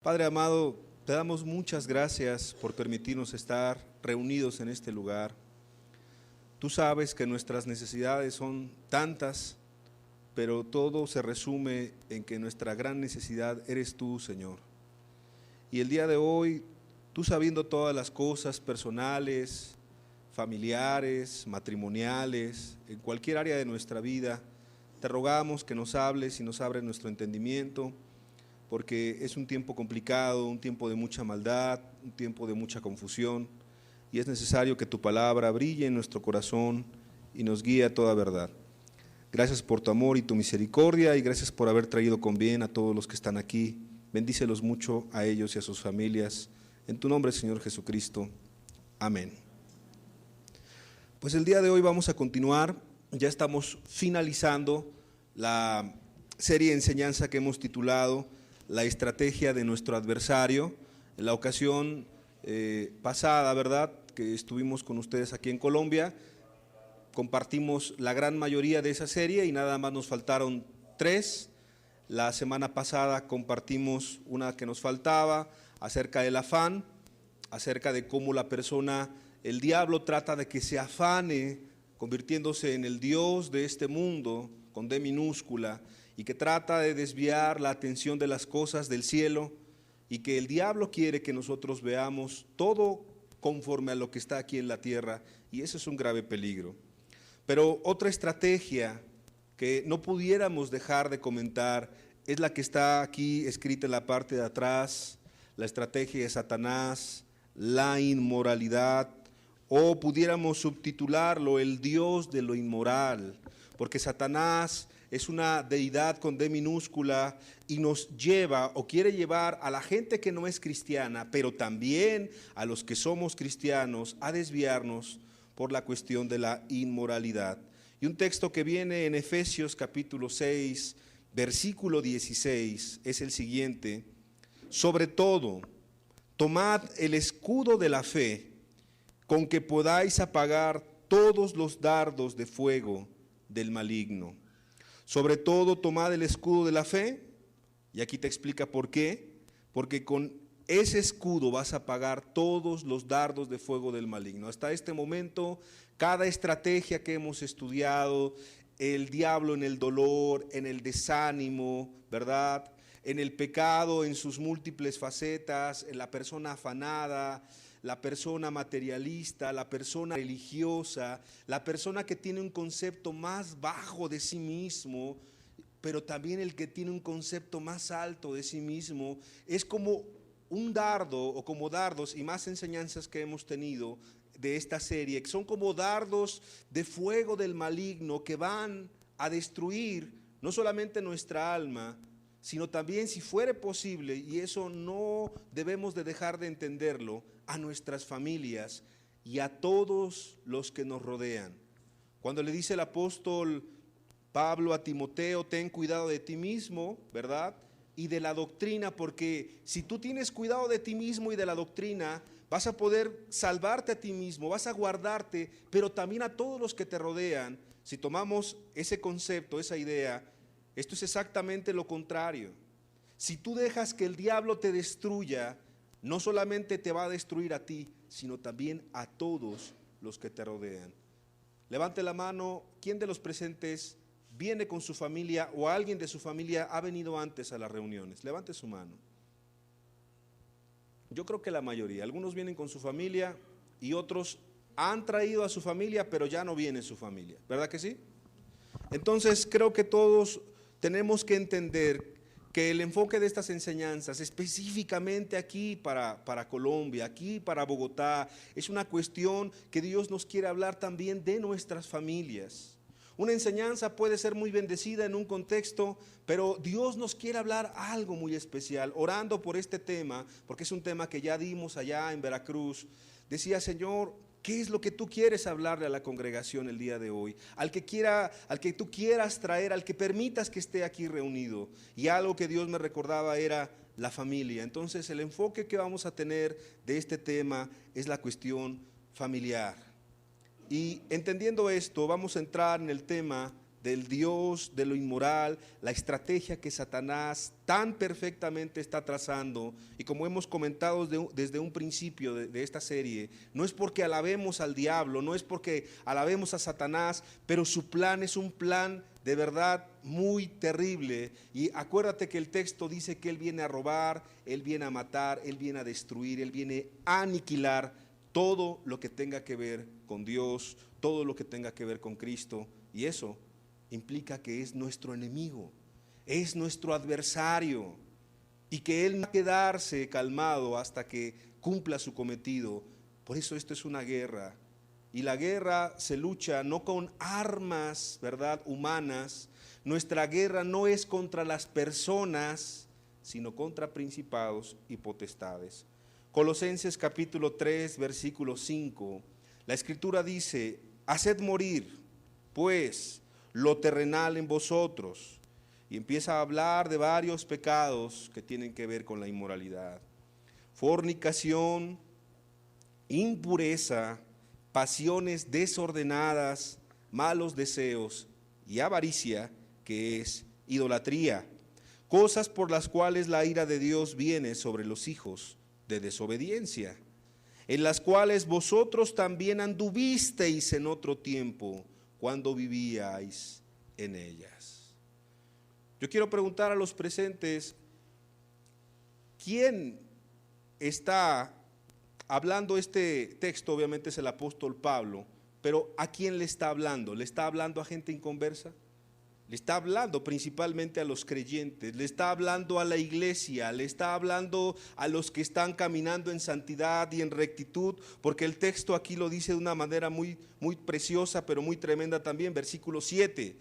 Padre amado, te damos muchas gracias por permitirnos estar reunidos en este lugar. Tú sabes que nuestras necesidades son tantas, pero todo se resume en que nuestra gran necesidad eres tú, Señor. Y el día de hoy, tú sabiendo todas las cosas personales, familiares, matrimoniales, en cualquier área de nuestra vida, te rogamos que nos hables y nos abres nuestro entendimiento, porque es un tiempo complicado, un tiempo de mucha maldad, un tiempo de mucha confusión, y es necesario que tu palabra brille en nuestro corazón y nos guíe a toda verdad. Gracias por tu amor y tu misericordia, y gracias por haber traído con bien a todos los que están aquí. Bendícelos mucho a ellos y a sus familias. En tu nombre, Señor Jesucristo. Amén. Pues el día de hoy vamos a continuar. Ya estamos finalizando la serie de enseñanza que hemos titulado La estrategia de nuestro adversario. En la ocasión pasada, ¿verdad?, que estuvimos con ustedes aquí en Colombia, compartimos la gran mayoría de esa serie y nada más nos faltaron 3. La semana pasada compartimos una que nos faltaba acerca del afán, acerca de cómo la persona, el diablo trata de que se afane, convirtiéndose en el Dios de este mundo, con D minúscula, y que trata de desviar la atención de las cosas del cielo, y que el diablo quiere que nosotros veamos todo conforme a lo que está aquí en la tierra, y eso es un grave peligro. Pero otra estrategia que no pudiéramos dejar de comentar es la que está aquí escrita en la parte de atrás, la estrategia de Satanás, la inmoralidad, o pudiéramos subtitularlo, el Dios de lo inmoral, porque Satanás es una deidad con D minúscula y nos lleva o quiere llevar a la gente que no es cristiana, pero también a los que somos cristianos, a desviarnos por la cuestión de la inmoralidad. Y un texto que viene en Efesios capítulo 6, versículo 16, es el siguiente: sobre todo, tomad el escudo de la fe, con que podáis apagar todos los dardos de fuego del maligno. Sobre todo, tomad el escudo de la fe, y aquí te explica por qué, porque con ese escudo vas a apagar todos los dardos de fuego del maligno. Hasta este momento, cada estrategia que hemos estudiado, el diablo en el dolor, en el desánimo, ¿verdad?, en el pecado, en sus múltiples facetas, en la persona afanada, la persona materialista, la persona religiosa, la persona que tiene un concepto más bajo de sí mismo, pero también el que tiene un concepto más alto de sí mismo, es como un dardo o como dardos, y más enseñanzas que hemos tenido de esta serie, que son como dardos de fuego del maligno que van a destruir no solamente nuestra alma, sino también, si fuere posible, y eso no debemos de dejar de entenderlo, a nuestras familias y a todos los que nos rodean. Cuando le dice el apóstol Pablo a Timoteo, ten cuidado de ti mismo, ¿verdad?, y de la doctrina, porque si tú tienes cuidado de ti mismo y de la doctrina, vas a poder salvarte a ti mismo, vas a guardarte, pero también a todos los que te rodean. Si tomamos ese concepto, esa idea, esto es exactamente lo contrario. Si tú dejas que el diablo te destruya, no solamente te va a destruir a ti, sino también a todos los que te rodean. Levante la mano, ¿quién de los presentes viene con su familia o alguien de su familia ha venido antes a las reuniones? Levante su mano. Yo creo que la mayoría. Algunos vienen con su familia y otros han traído a su familia, pero ya no viene su familia. ¿Verdad que sí? Entonces creo que todos tenemos que entender que el enfoque de estas enseñanzas, específicamente aquí para Colombia, aquí para Bogotá, es una cuestión que Dios nos quiere hablar también de nuestras familias. Una enseñanza puede ser muy bendecida en un contexto, pero Dios nos quiere hablar algo muy especial, orando por este tema, porque es un tema que ya dimos allá en Veracruz. Decía: Señor, ¿qué es lo que tú quieres hablarle a la congregación el día de hoy? Al que tú quieras traer, al que permitas que esté aquí reunido. Y algo que Dios me recordaba era la familia. Entonces el enfoque que vamos a tener de este tema es la cuestión familiar. Y entendiendo esto, vamos a entrar en el tema del Dios de lo inmoral, la estrategia que Satanás tan perfectamente está trazando. Y como hemos comentado desde un principio de esta serie, no es porque alabemos al diablo, no es porque alabemos a Satanás, pero su plan es un plan de verdad muy terrible. Y acuérdate que el texto dice que Él viene a robar, Él viene a matar, Él viene a destruir, Él viene a aniquilar todo lo que tenga que ver con Dios, todo lo que tenga que ver con Cristo. Y eso implica que es nuestro enemigo, es nuestro adversario, y que Él no va a quedarse calmado hasta que cumpla su cometido. Por eso esto es una guerra. Y la guerra se lucha no con armas, ¿verdad?, humanas. Nuestra guerra no es contra las personas, sino contra principados y potestades. Colosenses capítulo 3, versículo 5. La Escritura dice: haced morir, pues, lo terrenal en vosotros. Y empieza a hablar de varios pecados que tienen que ver con la inmoralidad: fornicación, impureza, pasiones desordenadas, malos deseos y avaricia, que es idolatría, cosas por las cuales la ira de Dios viene sobre los hijos de desobediencia, en las cuales vosotros también anduvisteis en otro tiempo, cuando vivíais en ellas. Yo quiero preguntar a los presentes, ¿quién está hablando? Este texto obviamente es el apóstol Pablo, pero ¿a quién le está hablando? ¿Le está hablando a gente inconversa? Le está hablando principalmente a los creyentes, le está hablando a la iglesia, le está hablando a los que están caminando en santidad y en rectitud, porque el texto aquí lo dice de una manera muy preciosa, pero muy tremenda también. Versículo 7,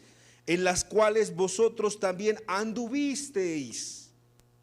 en las cuales vosotros también anduvisteis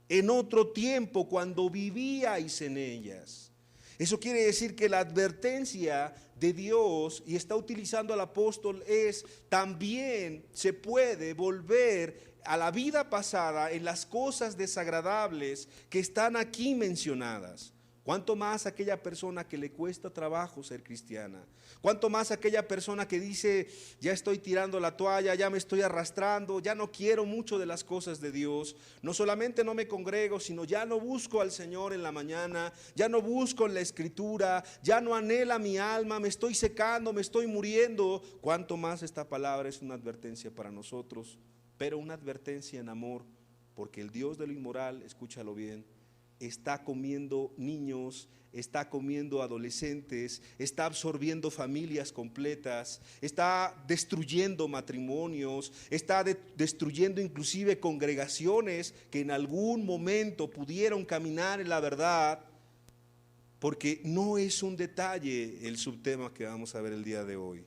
en otro tiempo, cuando vivíais en ellas. Eso quiere decir que la advertencia de Dios, y está utilizando al apóstol, es también se puede volver a la vida pasada en las cosas desagradables que están aquí mencionadas. ¿Cuánto más aquella persona que le cuesta trabajo ser cristiana? ¿Cuánto más aquella persona que dice: ya estoy tirando la toalla, ya me estoy arrastrando, ya no quiero mucho de las cosas de Dios? No solamente no me congrego, sino ya no busco al Señor en la mañana, ya no busco en la Escritura, ya no anhela mi alma, me estoy secando, me estoy muriendo. ¿Cuánto más esta palabra es una advertencia para nosotros? Pero una advertencia en amor, porque el Dios de lo inmoral, escúchalo bien, está comiendo niños, está comiendo adolescentes, está absorbiendo familias completas, está destruyendo matrimonios, está destruyendo inclusive congregaciones que en algún momento pudieron caminar en la verdad, porque no es un detalle el subtema que vamos a ver el día de hoy.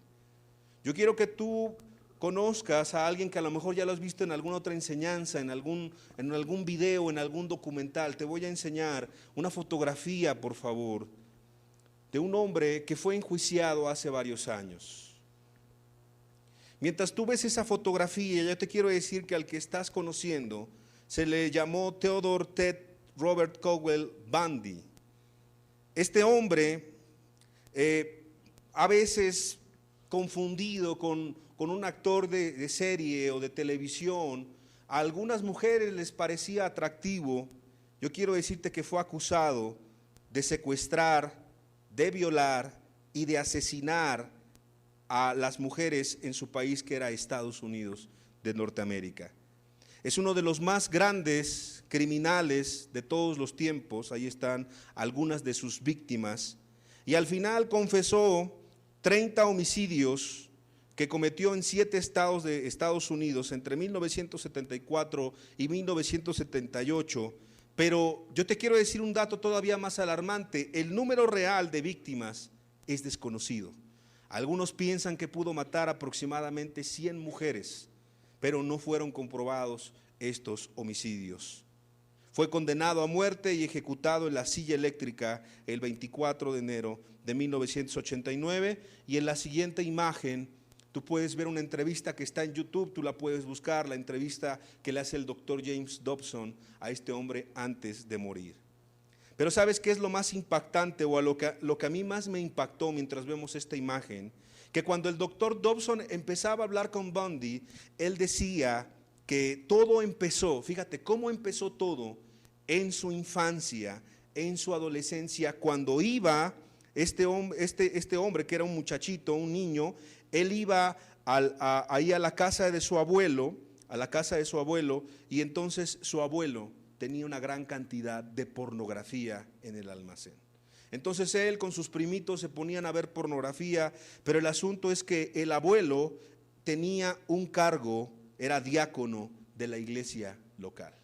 Yo quiero que tú conozcas a alguien que a lo mejor ya lo has visto en alguna otra enseñanza, en algún video, en algún documental. Te voy a enseñar una fotografía, por favor, de un hombre que fue enjuiciado hace varios años. Mientras tú ves esa fotografía, yo te quiero decir que al que estás conociendo se le llamó Theodore Ted Robert Caldwell Bundy. Este hombre, a veces confundido con un actor de serie o de televisión, a algunas mujeres les parecía atractivo. Yo quiero decirte que fue acusado de secuestrar, de violar y de asesinar a las mujeres en su país, que era Estados Unidos de Norteamérica. Es uno de los más grandes criminales de todos los tiempos. Ahí están algunas de sus víctimas. Y al final confesó 30 homicidios que cometió en 7 estados de Estados Unidos entre 1974 y 1978. Pero yo te quiero decir un dato todavía más alarmante: el número real de víctimas es desconocido. Algunos piensan que pudo matar aproximadamente 100 mujeres, pero no fueron comprobados estos homicidios. Fue condenado a muerte y ejecutado en la silla eléctrica el 24 de enero de 1989, y en la siguiente imagen tú puedes ver una entrevista que está en YouTube, tú la puedes buscar, la entrevista que le hace el doctor James Dobson a este hombre antes de morir. Pero ¿sabes qué es lo más impactante, o lo que a mí más me impactó mientras vemos esta imagen? que cuando el doctor Dobson empezaba a hablar con Bundy, él decía que todo empezó, fíjate cómo empezó todo en su infancia, en su adolescencia, cuando iba este hombre que era un muchachito, un niño, él iba ahí a la casa de su abuelo, y entonces su abuelo tenía una gran cantidad de pornografía en el almacén. Entonces él con sus primitos se ponían a ver pornografía, pero el asunto es que el abuelo tenía un cargo, era diácono de la iglesia local.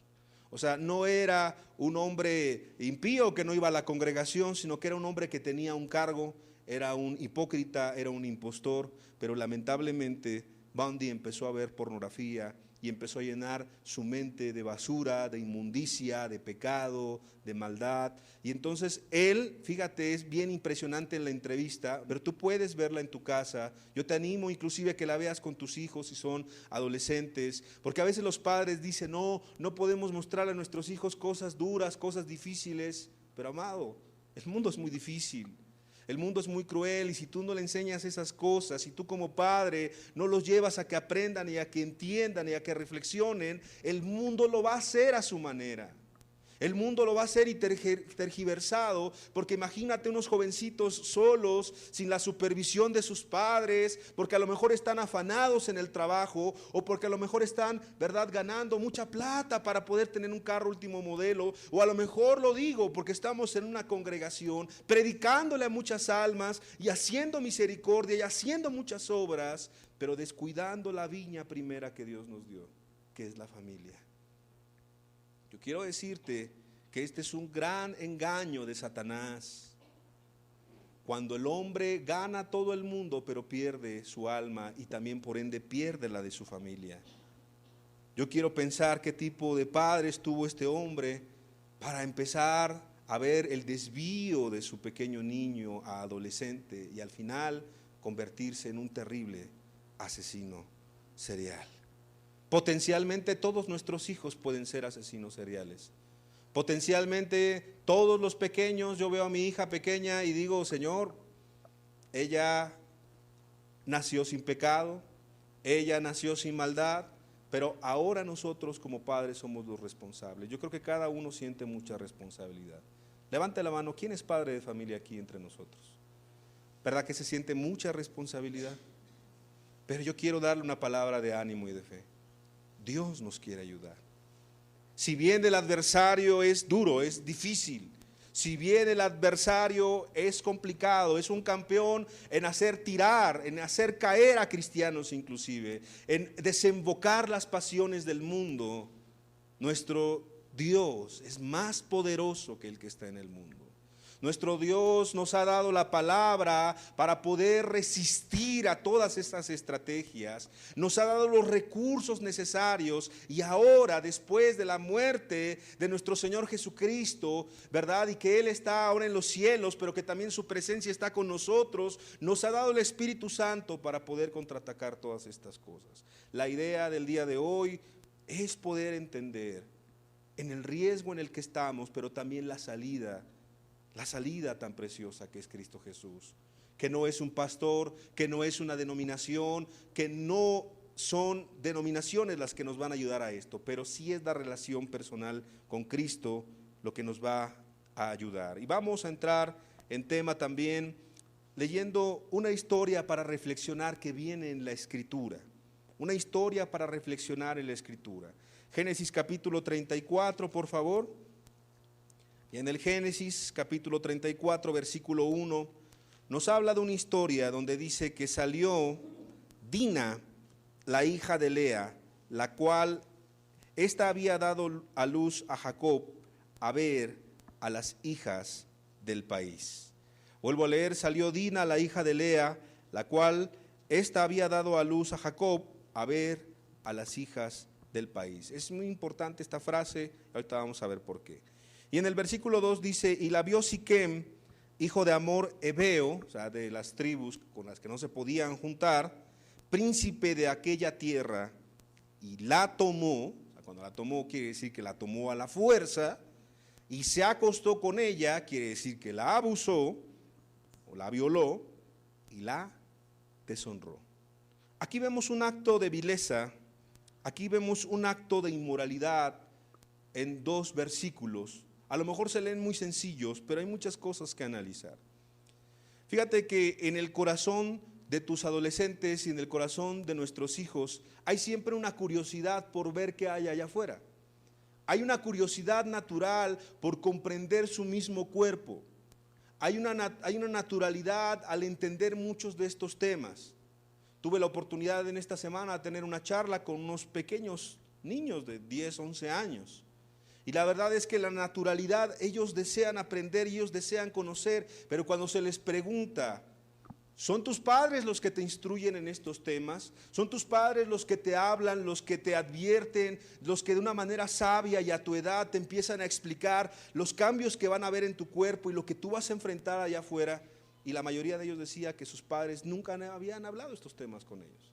O sea, no era un hombre impío que no iba a la congregación, sino que era un hombre que tenía un cargo, era un hipócrita, era un impostor, pero lamentablemente Bundy empezó a ver pornografía y empezó a llenar su mente de basura, de inmundicia, de pecado, de maldad. Y entonces él, fíjate, es bien impresionante en la entrevista, pero tú puedes verla en tu casa. Yo te animo inclusive que la veas con tus hijos si son adolescentes, porque a veces los padres dicen, no podemos mostrarle a nuestros hijos cosas duras, cosas difíciles. Pero amado, el mundo es muy difícil. El mundo es muy cruel y si tú no le enseñas esas cosas, si tú como padre no los llevas a que aprendan y a que entiendan y a que reflexionen, el mundo lo va a hacer a su manera. El mundo lo va a hacer y tergiversado, porque imagínate unos jovencitos solos, sin la supervisión de sus padres, porque a lo mejor están afanados en el trabajo o porque a lo mejor están, ¿verdad?, ganando mucha plata para poder tener un carro último modelo, o a lo mejor lo digo porque estamos en una congregación predicándole a muchas almas y haciendo misericordia y haciendo muchas obras, pero descuidando la viña primera que Dios nos dio, que es la familia. Yo quiero decirte que este es un gran engaño de Satanás. Cuando el hombre gana todo el mundo, pero pierde su alma y también por ende pierde la de su familia. Yo quiero pensar qué tipo de padres tuvo este hombre para empezar a ver el desvío de su pequeño niño a adolescente y al final convertirse en un terrible asesino serial. Potencialmente todos nuestros hijos pueden ser asesinos seriales. Potencialmente todos los pequeños, yo veo a mi hija pequeña y digo, Señor, ella nació sin pecado, ella nació sin maldad, pero ahora nosotros como padres somos los responsables. Yo creo que cada uno siente mucha responsabilidad. Levante la mano, ¿quién es padre de familia aquí entre nosotros? ¿Verdad que se siente mucha responsabilidad? Pero yo quiero darle una palabra de ánimo y de fe. Dios nos quiere ayudar. Si bien el adversario es duro, es difícil, si bien el adversario es complicado, es un campeón en hacer tirar, en hacer caer a cristianos inclusive, en desembocar las pasiones del mundo, nuestro Dios es más poderoso que el que está en el mundo. Nuestro Dios nos ha dado la palabra para poder resistir a todas estas estrategias. Nos ha dado los recursos necesarios y ahora, después de la muerte de nuestro Señor Jesucristo, ¿verdad? Y que Él está ahora en los cielos, pero que también su presencia está con nosotros, nos ha dado el Espíritu Santo para poder contraatacar todas estas cosas. La idea del día de hoy es poder entender en el riesgo en el que estamos, pero también la salida tan preciosa que es Cristo Jesús, que no es un pastor, que no es una denominación, que no son denominaciones las que nos van a ayudar a esto, pero sí es la relación personal con Cristo lo que nos va a ayudar. Y vamos a entrar en tema también leyendo una historia para reflexionar que viene en la Escritura, una historia para reflexionar en la Escritura. Génesis capítulo 34, por favor. Y en el Génesis capítulo 34, versículo 1, nos habla de una historia donde dice que salió Dina, la hija de Lea, la cual ésta había dado a luz a Jacob a ver a las hijas del país. Vuelvo a leer, salió Dina, la hija de Lea, la cual ésta había dado a luz a Jacob a ver a las hijas del país. Es muy importante esta frase, ahorita vamos a ver por qué. Y en el versículo 2 dice, y la vio Siquem, hijo de Amor Hebeo, o sea, de las tribus con las que no se podían juntar, príncipe de aquella tierra, y la tomó, o sea, cuando la tomó quiere decir que la tomó a la fuerza, y se acostó con ella, quiere decir que la abusó, o la violó, y la deshonró. Aquí vemos un acto de vileza, aquí vemos un acto de inmoralidad en 2 versículos. A lo mejor se leen muy sencillos, pero hay muchas cosas que analizar. Fíjate que en el corazón de tus adolescentes y en el corazón de nuestros hijos hay siempre una curiosidad por ver qué hay allá afuera. Hay una curiosidad natural por comprender su mismo cuerpo. Hay una naturalidad al entender muchos de estos temas. Tuve la oportunidad en esta semana de tener una charla con unos pequeños niños de 10, 11 años. Y la verdad es que la naturalidad, ellos desean aprender, ellos desean conocer, pero cuando se les pregunta, ¿son tus padres los que te instruyen en estos temas? ¿Son tus padres los que te hablan, los que te advierten, los que de una manera sabia y a tu edad te empiezan a explicar los cambios que van a haber en tu cuerpo y lo que tú vas a enfrentar allá afuera? Y la mayoría de ellos decía que sus padres nunca habían hablado estos temas con ellos.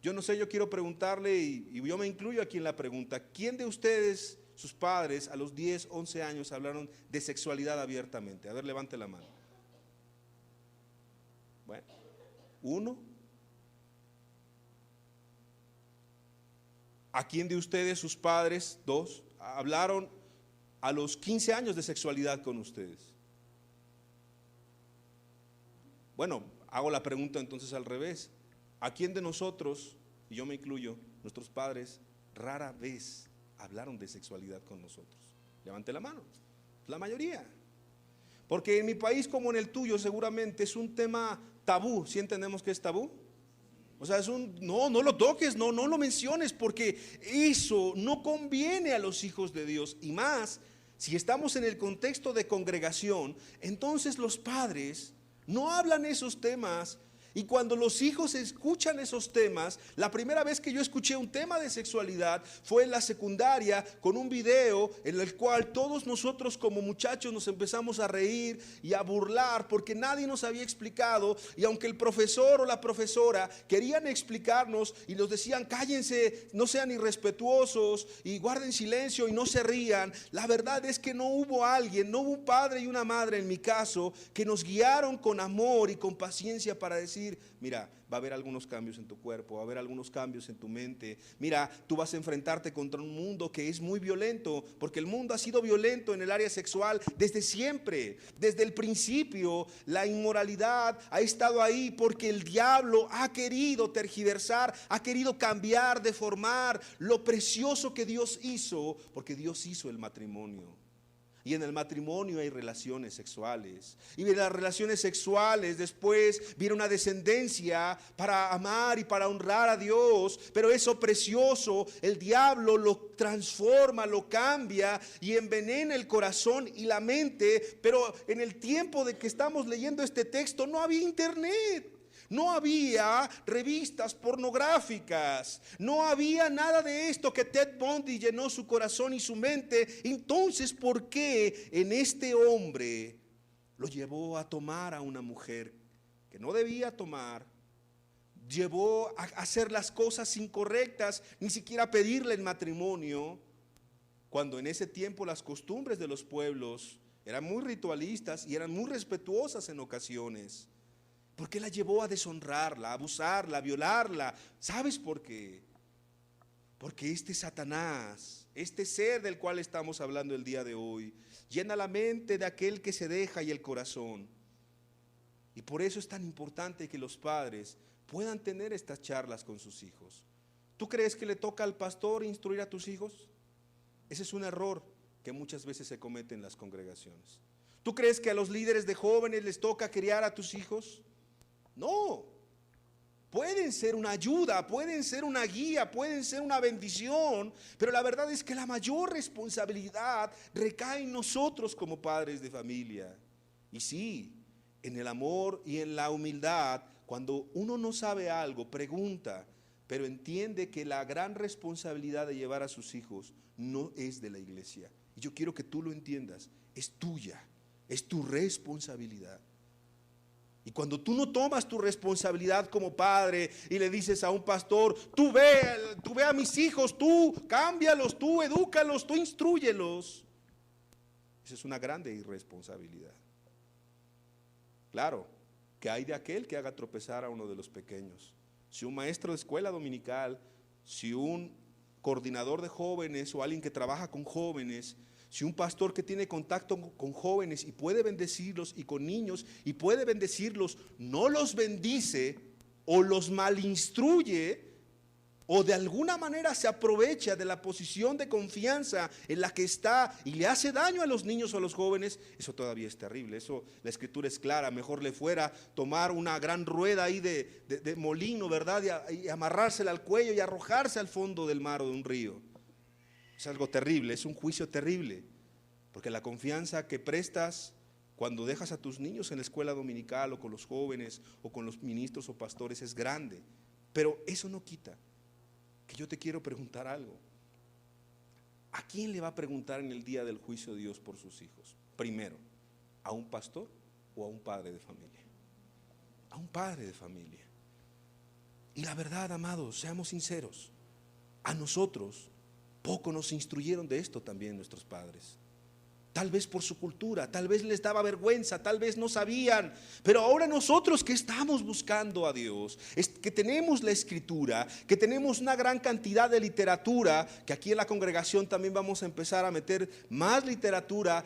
Yo no sé, yo quiero preguntarle, y yo me incluyo aquí en la pregunta, ¿quién de ustedes, sus padres, a los 10, 11 años hablaron de sexualidad abiertamente? A ver, levante la mano. Bueno, 1. ¿A quién de ustedes, sus padres, 2, hablaron a los 15 años de sexualidad con ustedes? Bueno, hago la pregunta entonces al revés. ¿A quién de nosotros, y yo me incluyo, nuestros padres, rara vez hablaron de sexualidad con nosotros? Levante la mano. La mayoría. Porque en mi país como en el tuyo seguramente es un tema tabú. ¿Sí entendemos que es tabú? O sea, no lo toques, no lo menciones, porque eso no conviene a los hijos de Dios. Y más, si estamos en el contexto de congregación, entonces los padres no hablan esos temas. Y cuando los hijos escuchan esos temas, la primera vez que yo escuché un tema de sexualidad fue en la secundaria con un video en el cual todos nosotros como muchachos nos empezamos a reír y a burlar porque nadie nos había explicado, y aunque el profesor o la profesora querían explicarnos y nos decían cállense, no sean irrespetuosos y guarden silencio y no se rían, la verdad es que no hubo un padre y una madre en mi caso que nos guiaron con amor y con paciencia para decir, mira, va a haber algunos cambios en tu cuerpo, va a haber algunos cambios en tu mente. Mira, tú vas a enfrentarte contra un mundo que es muy violento, porque el mundo ha sido violento en el área sexual desde siempre, desde el principio. La inmoralidad ha estado ahí porque el diablo ha querido tergiversar, ha querido cambiar, deformar lo precioso que Dios hizo, porque Dios hizo el matrimonio. Y en el matrimonio hay relaciones sexuales. Y de las relaciones sexuales después viene una descendencia para amar y para honrar a Dios. Pero eso precioso, el diablo lo transforma, lo cambia y envenena el corazón y la mente. Pero en el tiempo de que estamos leyendo este texto no había internet. No había revistas pornográficas, no había nada de esto que Ted Bundy llenó su corazón y su mente. Entonces, ¿por qué en este hombre lo llevó a tomar a una mujer que no debía tomar? Llevó a hacer las cosas incorrectas, ni siquiera pedirle el matrimonio, cuando en ese tiempo las costumbres de los pueblos eran muy ritualistas y eran muy respetuosas en ocasiones. ¿Por qué la llevó a deshonrarla, a abusarla, a violarla? ¿Sabes por qué? Porque este Satanás, este ser del cual estamos hablando el día de hoy, llena la mente de aquel que se deja y el corazón. Y por eso es tan importante que los padres puedan tener estas charlas con sus hijos. ¿Tú crees que le toca al pastor instruir a tus hijos? Ese es un error que muchas veces se comete en las congregaciones. ¿Tú crees que a los líderes de jóvenes les toca criar a tus hijos? No, pueden ser una ayuda, pueden ser una guía, pueden ser una bendición, pero la verdad es que la mayor responsabilidad recae en nosotros como padres de familia. Y sí, en el amor y en la humildad, cuando uno no sabe algo, pregunta, pero entiende que la gran responsabilidad de llevar a sus hijos no es de la iglesia. Y yo quiero que tú lo entiendas, es tuya, es tu responsabilidad. Y cuando tú no tomas tu responsabilidad como padre y le dices a un pastor, tú ve a mis hijos, tú cámbialos, tú edúcalos, tú instrúyelos, esa es una grande irresponsabilidad. Claro, ¿qué hay de aquel que haga tropezar a uno de los pequeños? Si un maestro de escuela dominical, si un coordinador de jóvenes o alguien que trabaja con jóvenes, si un pastor que tiene contacto con jóvenes y puede bendecirlos, y con niños y puede bendecirlos, no los bendice o los malinstruye, o de alguna manera se aprovecha de la posición de confianza en la que está y le hace daño a los niños o a los jóvenes, eso todavía es terrible. Eso, la escritura es clara. Mejor le fuera tomar una gran rueda ahí de molino, ¿verdad? Y amarrársela al cuello y arrojarse al fondo del mar o de un río. Es algo terrible, es un juicio terrible, porque la confianza que prestas cuando dejas a tus niños en la escuela dominical o con los jóvenes o con los ministros o pastores es grande. Pero eso no quita que yo te quiero preguntar algo. ¿A quién le va a preguntar en el día del juicio Dios por sus hijos? Primero, ¿a un pastor o a un padre de familia? A un padre de familia. Y la verdad, amados, seamos sinceros, a nosotros poco nos instruyeron de esto también nuestros padres. Tal vez por su cultura, tal vez les daba vergüenza, tal vez no sabían. Pero ahora nosotros que estamos buscando a Dios, que tenemos la escritura, que tenemos una gran cantidad de literatura, que aquí en la congregación también vamos a empezar a meter más literatura.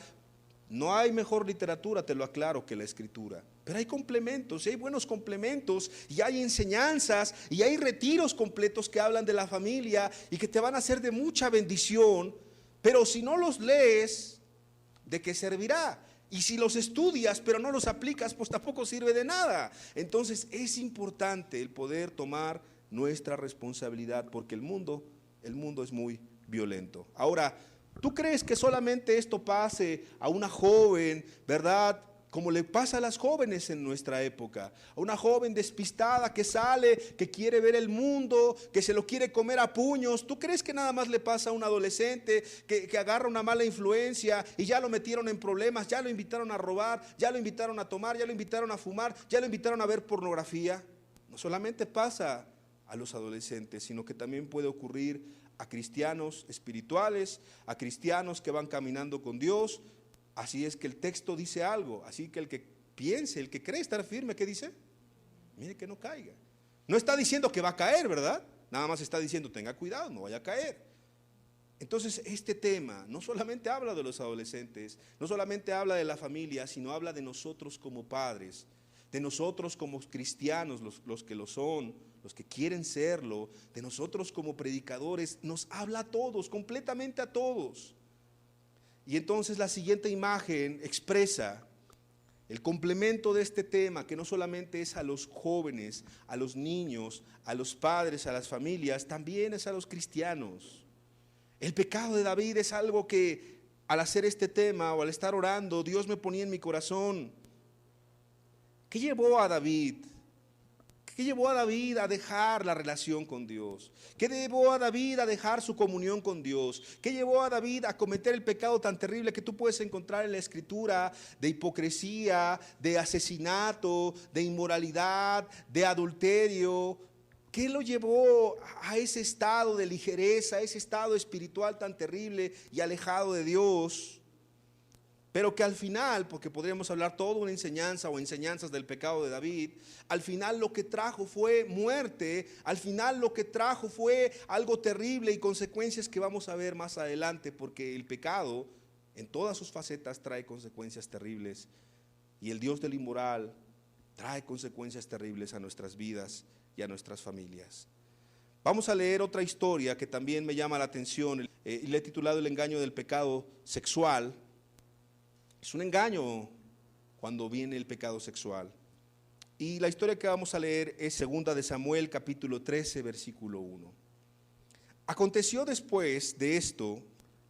No hay mejor literatura, te lo aclaro, que la escritura. Pero hay complementos, y hay buenos complementos, y hay enseñanzas, y hay retiros completos que hablan de la familia y que te van a hacer de mucha bendición. Pero si no los lees, ¿de qué servirá? Y si los estudias pero no los aplicas, pues tampoco sirve de nada. Entonces es importante el poder tomar nuestra responsabilidad, porque el mundo es muy violento. Ahora, ¿tú crees que solamente esto pase a una joven, verdad? Como le pasa a las jóvenes en nuestra época, a una joven despistada que sale, que quiere ver el mundo, que se lo quiere comer a puños. ¿Tú crees que nada más le pasa a un adolescente que agarra una mala influencia y ya lo metieron en problemas, ya lo invitaron a robar, ya lo invitaron a tomar, ya lo invitaron a fumar, ya lo invitaron a ver pornografía? No solamente pasa a los adolescentes, sino que también puede ocurrir a cristianos espirituales, a cristianos que van caminando con Dios. Así es que el texto dice algo, así que el que piense, el que cree estar firme, ¿qué dice? Mire que no caiga. No está diciendo que va a caer, ¿verdad? Nada más está diciendo, tenga cuidado, no vaya a caer. Entonces este tema no solamente habla de los adolescentes, no solamente habla de la familia, sino habla de nosotros como padres, de nosotros como cristianos, los que lo son, los que quieren serlo, de nosotros como predicadores. Nos habla a todos, completamente a todos. Y entonces la siguiente imagen expresa el complemento de este tema, que no solamente es a los jóvenes, a los niños, a los padres, a las familias, también es a los cristianos. El pecado de David es algo que al hacer este tema o al estar orando, Dios me ponía en mi corazón. ¿Qué llevó a David? ¿Qué llevó a David a dejar la relación con Dios? ¿Qué llevó a David a dejar su comunión con Dios? ¿Qué llevó a David a cometer el pecado tan terrible que tú puedes encontrar en la escritura, de hipocresía, de asesinato, de inmoralidad, de adulterio? ¿Qué lo llevó a ese estado de ligereza, a ese estado espiritual tan terrible y alejado de Dios? Pero que al final, porque podríamos hablar toda una enseñanza o enseñanzas del pecado de David, al final lo que trajo fue muerte, al final lo que trajo fue algo terrible y consecuencias que vamos a ver más adelante, porque el pecado en todas sus facetas trae consecuencias terribles, y el Dios del inmoral trae consecuencias terribles a nuestras vidas y a nuestras familias. Vamos a leer otra historia que también me llama la atención, y le he titulado El engaño del pecado sexual. Es un engaño cuando viene el pecado sexual. Y la historia que vamos a leer es 2 de Samuel, capítulo 13, versículo 1. Aconteció después de esto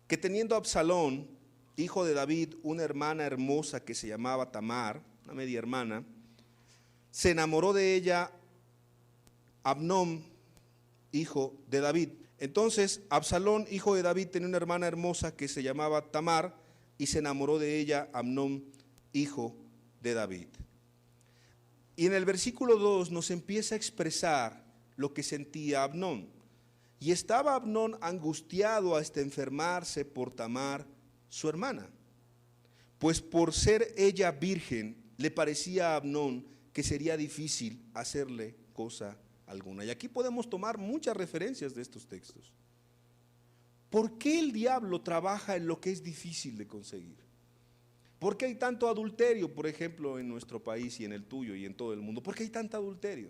que teniendo Absalón, hijo de David, una hermana hermosa que se llamaba Tamar, una media hermana, se enamoró de ella Amnón, hijo de David. Entonces Absalón, hijo de David, tenía una hermana hermosa que se llamaba Tamar, y se enamoró de ella Amnón, hijo de David. Y en el versículo 2 nos empieza a expresar lo que sentía Amnón. Y estaba Amnón angustiado hasta enfermarse por Tamar, su hermana. Pues por ser ella virgen, le parecía a Amnón que sería difícil hacerle cosa alguna. Y aquí podemos tomar muchas referencias de estos textos. ¿Por qué el diablo trabaja en lo que es difícil de conseguir? ¿Por qué hay tanto adulterio, por ejemplo, en nuestro país y en el tuyo y en todo el mundo? ¿Por qué hay tanto adulterio?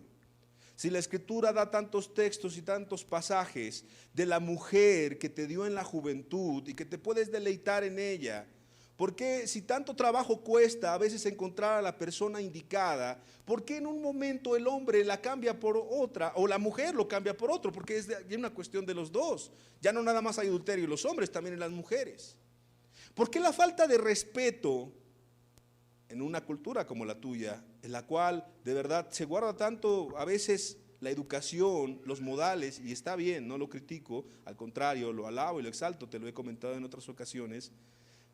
Si la Escritura da tantos textos y tantos pasajes de la mujer que te dio en la juventud y que te puedes deleitar en ella, ¿por qué si tanto trabajo cuesta a veces encontrar a la persona indicada, por qué en un momento el hombre la cambia por otra o la mujer lo cambia por otro? Porque es una cuestión de los dos. Ya no nada más hay adulterio en los hombres, también en las mujeres. ¿Por qué la falta de respeto en una cultura como la tuya, en la cual de verdad se guarda tanto a veces la educación, los modales, y está bien, no lo critico, al contrario, lo alabo y lo exalto, te lo he comentado en otras ocasiones,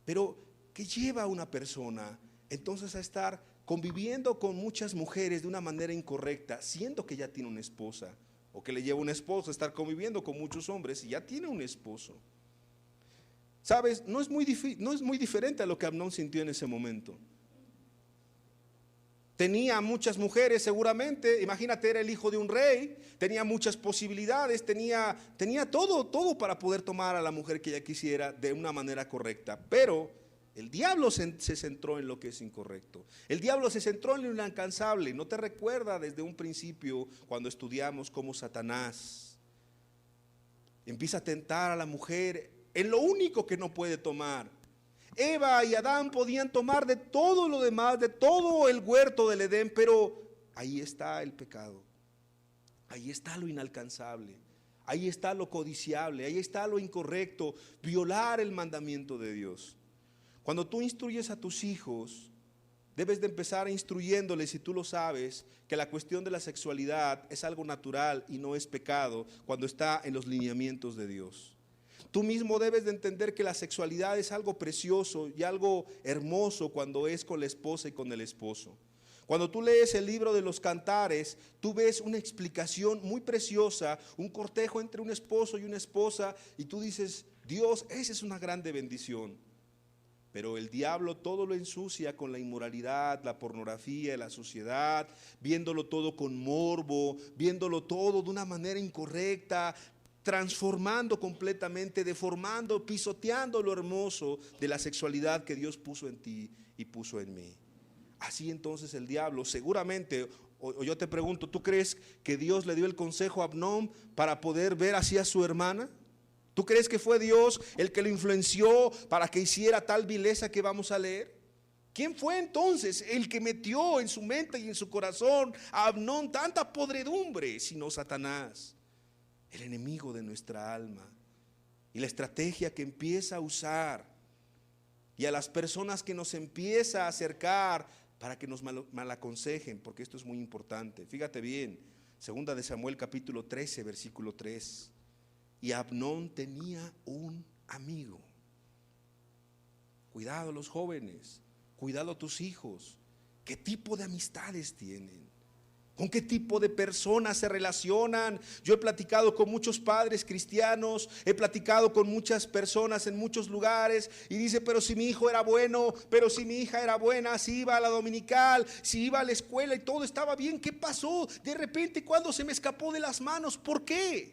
pero ¿qué lleva a una persona entonces a estar conviviendo con muchas mujeres de una manera incorrecta, siendo que ya tiene una esposa? O que le lleva un esposo a estar conviviendo con muchos hombres y ya tiene un esposo. ¿Sabes? No es muy diferente a lo que Amnón sintió en ese momento. Tenía muchas mujeres seguramente, imagínate, era el hijo de un rey, tenía muchas posibilidades, tenía todo para poder tomar a la mujer que ella quisiera de una manera correcta. Pero el diablo se centró en lo que es incorrecto. El diablo se centró en lo inalcanzable. ¿No te recuerda desde un principio cuando estudiamos cómo Satanás empieza a tentar a la mujer en lo único que no puede tomar? Eva y Adán podían tomar de todo lo demás, de todo el huerto del Edén, pero ahí está el pecado, ahí está lo inalcanzable, ahí está lo codiciable, ahí está lo incorrecto, violar el mandamiento de Dios. Cuando tú instruyes a tus hijos, debes de empezar instruyéndoles, si tú lo sabes, que la cuestión de la sexualidad es algo natural y no es pecado cuando está en los lineamientos de Dios. Tú mismo debes de entender que la sexualidad es algo precioso y algo hermoso cuando es con la esposa y con el esposo. Cuando tú lees el libro de los Cantares, tú ves una explicación muy preciosa, un cortejo entre un esposo y una esposa, y tú dices, Dios, esa es una grande bendición. Pero el diablo todo lo ensucia con la inmoralidad, la pornografía, la suciedad, viéndolo todo con morbo, viéndolo todo de una manera incorrecta, transformando completamente, deformando, pisoteando lo hermoso de la sexualidad que Dios puso en ti y puso en mí. Así entonces el diablo seguramente, o yo te pregunto, ¿tú crees que Dios le dio el consejo a Amnón para poder ver así a su hermana? ¿Tú crees que fue Dios el que lo influenció para que hiciera tal vileza que vamos a leer? ¿Quién fue entonces el que metió en su mente y en su corazón a Amnón tanta podredumbre, sino Satanás, el enemigo de nuestra alma? Y la estrategia que empieza a usar, y a las personas que nos empieza a acercar para que nos malaconsejen, porque esto es muy importante. Fíjate bien, 2 de Samuel capítulo 13, versículo 3. Y Amnón tenía un amigo. Cuidado los jóvenes, cuidado tus hijos. ¿Qué tipo de amistades tienen? ¿Con qué tipo de personas se relacionan? Yo he platicado con muchos padres cristianos, he platicado con muchas personas en muchos lugares y dice, pero si mi hijo era bueno, pero si mi hija era buena, si iba a la dominical, si iba a la escuela y todo estaba bien, ¿qué pasó? De repente, ¿cuándo se me escapó de las manos? ¿Por qué?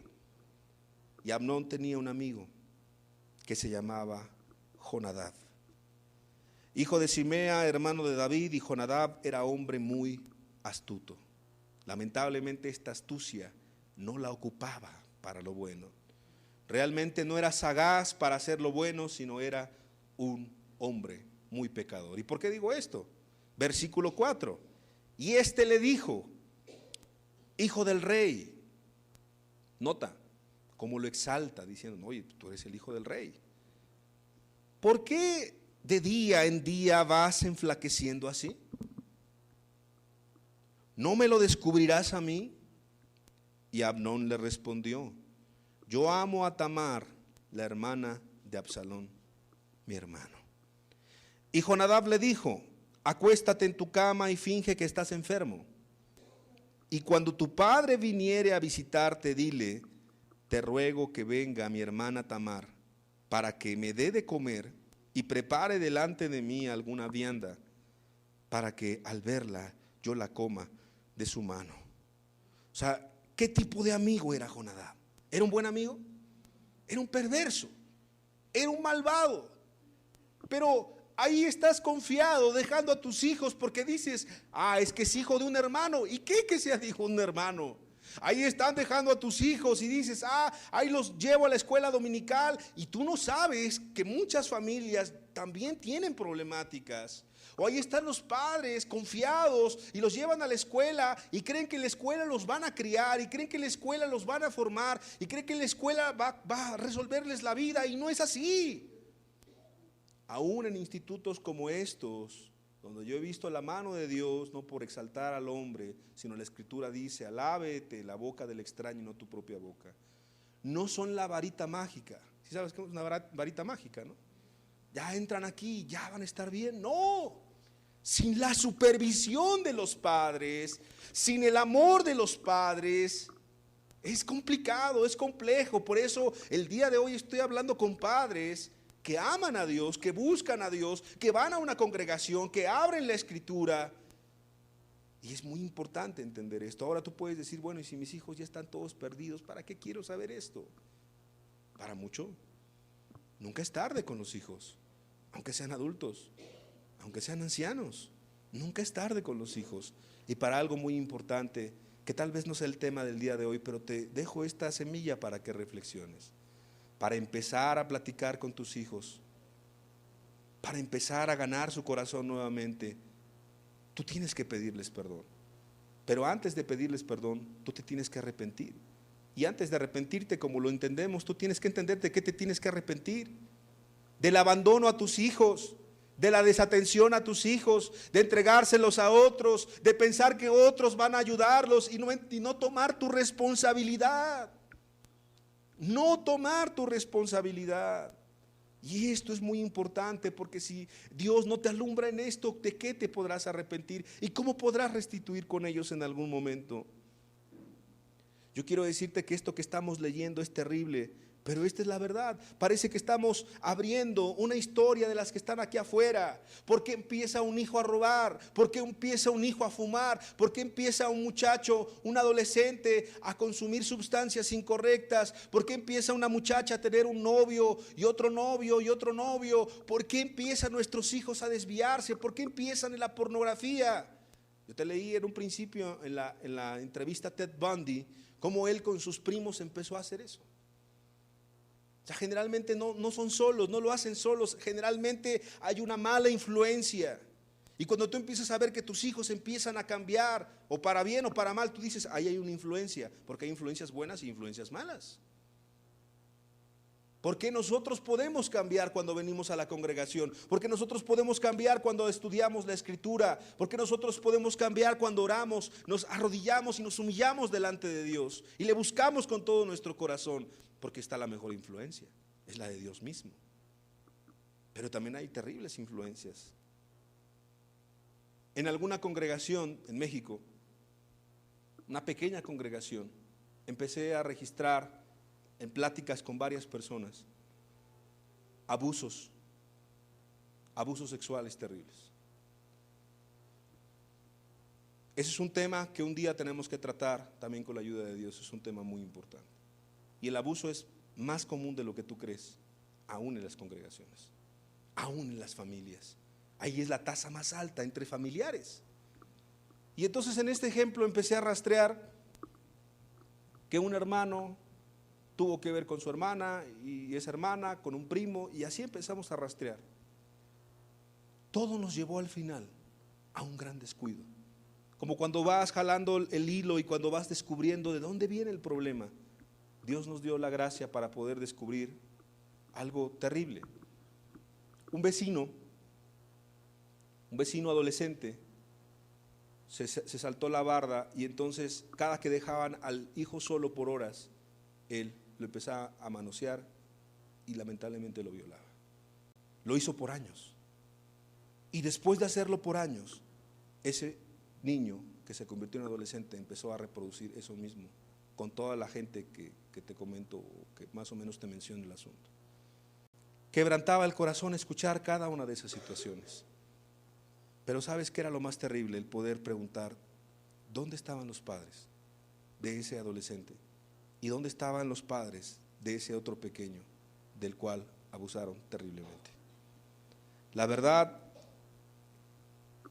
Y Amnón tenía un amigo que se llamaba Jonadab, hijo de Simea, hermano de David, y Jonadab era hombre muy astuto. Lamentablemente esta astucia no la ocupaba para lo bueno. Realmente no era sagaz para hacer lo bueno, sino era un hombre muy pecador. ¿Y por qué digo esto? Versículo 4. Y este le dijo, hijo del rey. Nota cómo lo exalta, diciendo, oye, tú eres el hijo del rey. ¿Por qué de día en día vas enflaqueciendo así? ¿No me lo descubrirás a mí? Y Amnón le respondió, yo amo a Tamar, la hermana de Absalón, mi hermano. Y Jonadab le dijo, acuéstate en tu cama y finge que estás enfermo. Y cuando tu padre viniere a visitarte, dile, te ruego que venga mi hermana Tamar, para que me dé de comer y prepare delante de mí alguna vianda, para que al verla yo la coma de su mano. O sea, ¿qué tipo de amigo era Jonadab? ¿Era un buen amigo? Era un perverso, era un malvado. Pero ahí estás confiado, dejando a tus hijos porque dices, es que es hijo de un hermano. ¿Y qué que sea hijo de un hermano? Ahí están dejando a tus hijos y dices, ahí los llevo a la escuela dominical. Y tú no sabes que muchas familias también tienen problemáticas. O ahí están los padres confiados y los llevan a la escuela y creen que en la escuela los van a criar y creen que en la escuela los van a formar y creen que en la escuela va a resolverles la vida, y no es así. Aún en institutos como estos, donde yo he visto la mano de Dios, no por exaltar al hombre, sino la Escritura dice, alábete la boca del extraño y no tu propia boca. No son la varita mágica. ¿Sí sabes qué es una varita mágica, no? Ya entran aquí, ya van a estar bien. No, sin la supervisión de los padres, sin el amor de los padres, es complicado, es complejo. Por eso el día de hoy estoy hablando con padres que aman a Dios, que buscan a Dios, que van a una congregación, que abren la Escritura. Y es muy importante entender esto. Ahora tú puedes decir, bueno, y si mis hijos ya están todos perdidos, ¿para qué quiero saber esto? Para mucho, nunca es tarde con los hijos, aunque sean adultos, aunque sean ancianos, nunca es tarde con los hijos. Y para algo muy importante, que tal vez no sea el tema del día de hoy, pero te dejo esta semilla para que reflexiones. Para empezar a platicar con tus hijos, para empezar a ganar su corazón nuevamente, tú tienes que pedirles perdón. Pero antes de pedirles perdón, tú te tienes que arrepentir. Y antes de arrepentirte, como lo entendemos, tú tienes que entender de qué te tienes que arrepentir. Del abandono a tus hijos, de la desatención a tus hijos, de entregárselos a otros, de pensar que otros van a ayudarlos y no tomar tu responsabilidad. No tomar tu responsabilidad. Y esto es muy importante, porque si Dios no te alumbra en esto, ¿de qué te podrás arrepentir? ¿Y cómo podrás restituir con ellos en algún momento? Yo quiero decirte que esto que estamos leyendo es terrible, pero esta es la verdad. Parece que estamos abriendo una historia de las que están aquí afuera. ¿Por qué empieza un hijo a robar? ¿Por qué empieza un hijo a fumar? ¿Por qué empieza un muchacho, un adolescente a consumir sustancias incorrectas? ¿Por qué empieza una muchacha a tener un novio y otro novio y otro novio? ¿Por qué empiezan nuestros hijos a desviarse? ¿Por qué empiezan en la pornografía? Yo te leí en un principio en la entrevista a Ted Bundy, cómo él con sus primos empezó a hacer eso. O sea, generalmente no son solos, no lo hacen solos, generalmente hay una mala influencia. Y cuando tú empiezas a ver que tus hijos empiezan a cambiar, o para bien o para mal, tú dices, ahí hay una influencia, porque hay influencias buenas y influencias malas. Porque nosotros podemos cambiar cuando venimos a la congregación, porque nosotros podemos cambiar cuando estudiamos la Escritura, porque nosotros podemos cambiar cuando oramos, nos arrodillamos y nos humillamos delante de Dios y le buscamos con todo nuestro corazón, porque está la mejor influencia, es la de Dios mismo. Pero también hay terribles influencias. En alguna congregación en México, una pequeña congregación, empecé a registrar en pláticas con varias personas abusos sexuales terribles. Ese es un tema que un día tenemos que tratar también con la ayuda de Dios, es un tema muy importante. Y el abuso es más común de lo que tú crees, aún en las congregaciones, aún en las familias. Ahí es la tasa más alta entre familiares. Y entonces en este ejemplo empecé a rastrear que un hermano tuvo que ver con su hermana y esa hermana con un primo, y así empezamos a rastrear. Todo nos llevó al final a un gran descuido. Como cuando vas jalando el hilo y cuando vas descubriendo de dónde viene el problema. Dios nos dio la gracia para poder descubrir algo terrible. Un vecino adolescente se saltó la barda, y entonces cada que dejaban al hijo solo por horas, él lo empezaba a manosear y lamentablemente lo violaba. Lo hizo por años. Y después de hacerlo por años, ese niño que se convirtió en adolescente empezó a reproducir eso mismo con toda la gente que te comento, que más o menos te menciono el asunto. Quebrantaba el corazón escuchar cada una de esas situaciones. Pero ¿sabes qué era lo más terrible? El poder preguntar, ¿dónde estaban los padres de ese adolescente? ¿Y dónde estaban los padres de ese otro pequeño del cual abusaron terriblemente? La verdad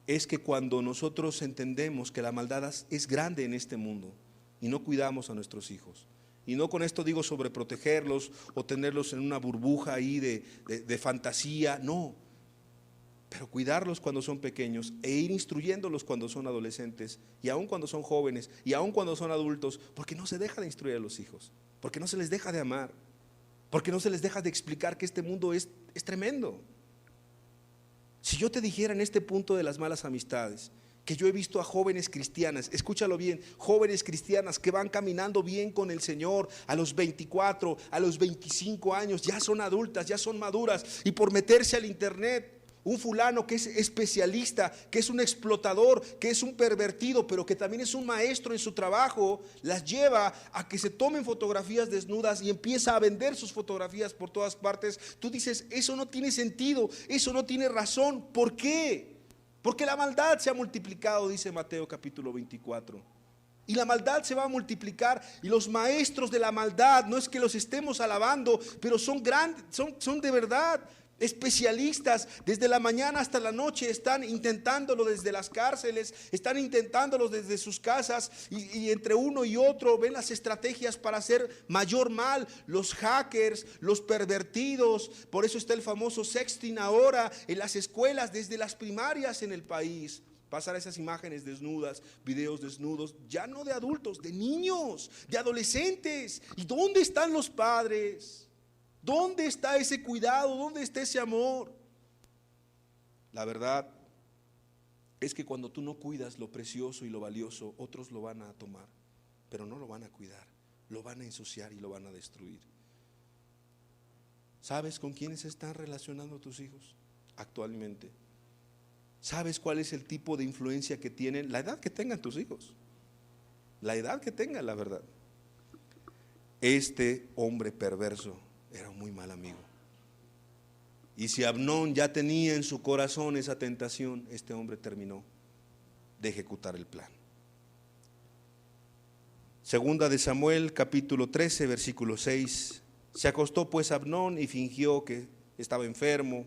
es que cuando nosotros entendemos que la maldad es grande en este mundo y no cuidamos a nuestros hijos, y no con esto digo sobreprotegerlos o tenerlos en una burbuja ahí de fantasía, no, pero cuidarlos cuando son pequeños e ir instruyéndolos cuando son adolescentes y aún cuando son jóvenes y aún cuando son adultos, porque no se deja de instruir a los hijos, porque no se les deja de amar, porque no se les deja de explicar que este mundo es tremendo. Si yo te dijera en este punto de las malas amistades, que yo he visto a jóvenes cristianas, escúchalo bien, jóvenes cristianas que van caminando bien con el Señor a los 24, a los 25 años, ya son adultas, ya son maduras, y por meterse al internet, un fulano que es especialista, que es un explotador, que es un pervertido, pero que también es un maestro en su trabajo, las lleva a que se tomen fotografías desnudas y empieza a vender sus fotografías por todas partes. Tú dices, eso no tiene sentido, eso no tiene razón. ¿Por qué? Porque la maldad se ha multiplicado, dice Mateo capítulo 24. Y la maldad se va a multiplicar, y los maestros de la maldad, no es que los estemos alabando, pero son grandes, son de verdad especialistas. Desde la mañana hasta la noche están intentándolo desde las cárceles, están intentándolo desde sus casas, y entre uno y otro ven las estrategias para hacer mayor mal. Los hackers, los pervertidos, por eso está el famoso sexting ahora en las escuelas, desde las primarias en el país. Pasar esas imágenes desnudas, videos desnudos, ya no de adultos, de niños, de adolescentes. ¿Y dónde están los padres? ¿Dónde está ese cuidado? ¿Dónde está ese amor? La verdad es que cuando tú no cuidas lo precioso y lo valioso, otros lo van a tomar, pero no lo van a cuidar, lo van a ensuciar y lo van a destruir. ¿Sabes con quiénes se están relacionando tus hijos actualmente? ¿Sabes cuál es el tipo de influencia que tienen? La edad que tengan tus hijos, la edad que tengan, la verdad. Este hombre perverso era un muy mal amigo. Y si Amnón ya tenía en su corazón esa tentación, este hombre terminó de ejecutar el plan. Segunda de Samuel, capítulo 13, versículo 6. Se acostó pues Amnón y fingió que estaba enfermo.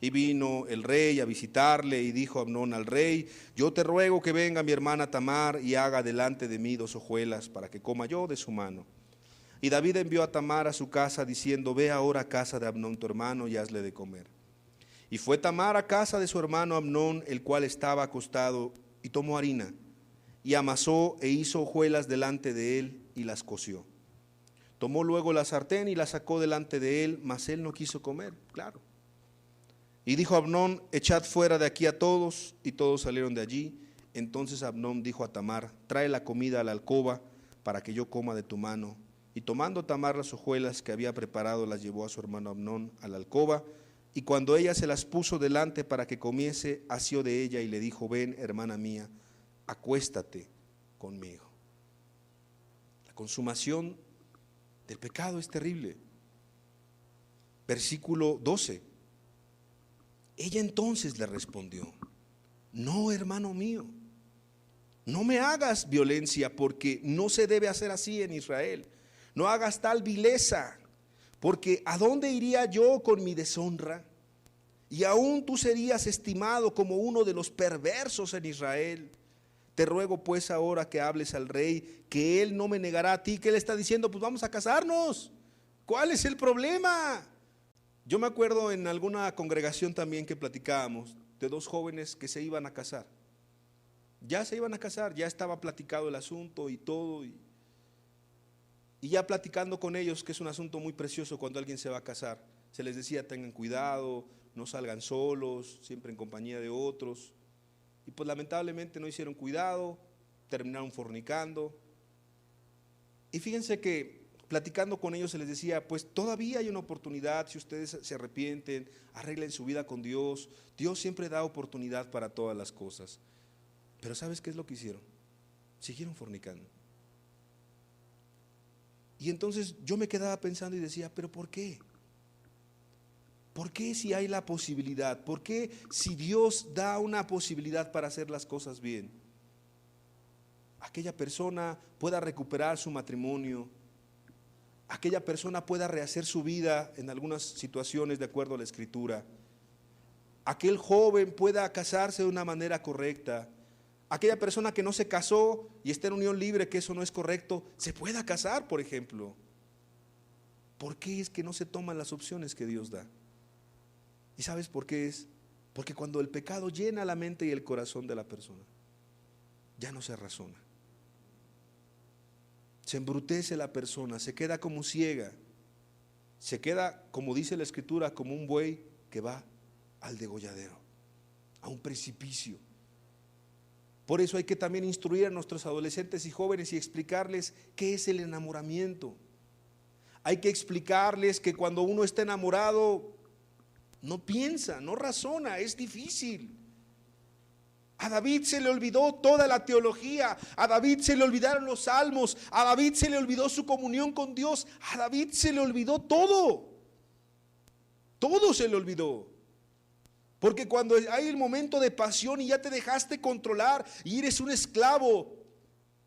Y vino el rey a visitarle, y dijo Amnón al rey: yo te ruego que venga mi hermana Tamar y haga delante de mí 2 hojuelas para que coma yo de su mano. Y David envió a Tamar a su casa diciendo: ve ahora a casa de Amnón tu hermano y hazle de comer. Y fue Tamar a casa de su hermano Amnón, el cual estaba acostado, y tomó harina y amasó e hizo hojuelas delante de él y las coció. Tomó luego la sartén y la sacó delante de él, mas él no quiso comer, claro. Y dijo Amnón: echad fuera de aquí a todos. Y todos salieron de allí. Entonces Amnón dijo a Tamar: trae la comida a la alcoba para que yo coma de tu mano. Y tomando Tamar las hojuelas que había preparado, las llevó a su hermano Amnón a la alcoba, y cuando ella se las puso delante para que comiese, asió de ella y le dijo: ven, hermana mía, acuéstate conmigo. La consumación del pecado es terrible. Versículo 12. Ella entonces le respondió: no, hermano mío, no me hagas violencia, porque no se debe hacer así en Israel. No hagas tal vileza, porque ¿a dónde iría yo con mi deshonra? Y aún tú serías estimado como uno de los perversos en Israel. Te ruego pues ahora que hables al rey, que él no me negará a ti. ¿Qué le está diciendo? Pues vamos a casarnos. ¿Cuál es el problema? Yo me acuerdo en alguna congregación también que platicábamos de 2 jóvenes que se iban a casar. Ya se iban a casar, ya estaba platicado el asunto y todo, y ya platicando con ellos, que es un asunto muy precioso cuando alguien se va a casar, se les decía: tengan cuidado, no salgan solos, siempre en compañía de otros. Y pues lamentablemente no hicieron cuidado, terminaron fornicando. Y fíjense que platicando con ellos se les decía: pues todavía hay una oportunidad, si ustedes se arrepienten, arreglen su vida con Dios. Dios siempre da oportunidad para todas las cosas. Pero ¿sabes qué es lo que hicieron? Siguieron fornicando. Y entonces yo me quedaba pensando y decía: ¿pero por qué? ¿Por qué si hay la posibilidad? ¿Por qué si Dios da una posibilidad para hacer las cosas bien, aquella persona pueda recuperar su matrimonio, aquella persona pueda rehacer su vida en algunas situaciones de acuerdo a la Escritura, aquel joven pueda casarse de una manera correcta, aquella persona que no se casó y está en unión libre, que eso no es correcto, se pueda casar, por ejemplo? ¿Por qué es que no se toman las opciones que Dios da? ¿Y sabes por qué es? Porque cuando el pecado llena la mente y el corazón de la persona, ya no se razona. Se embrutece la persona, se queda como ciega, se queda, como dice la Escritura, como un buey que va al degolladero, a un precipicio. Por eso hay que también instruir a nuestros adolescentes y jóvenes y explicarles qué es el enamoramiento. Hay que explicarles que cuando uno está enamorado, no piensa, no razona, es difícil. A David se le olvidó toda la teología, a David se le olvidaron los salmos, a David se le olvidó su comunión con Dios, a David se le olvidó todo. Todo se le olvidó. Porque cuando hay el momento de pasión y ya te dejaste controlar y eres un esclavo,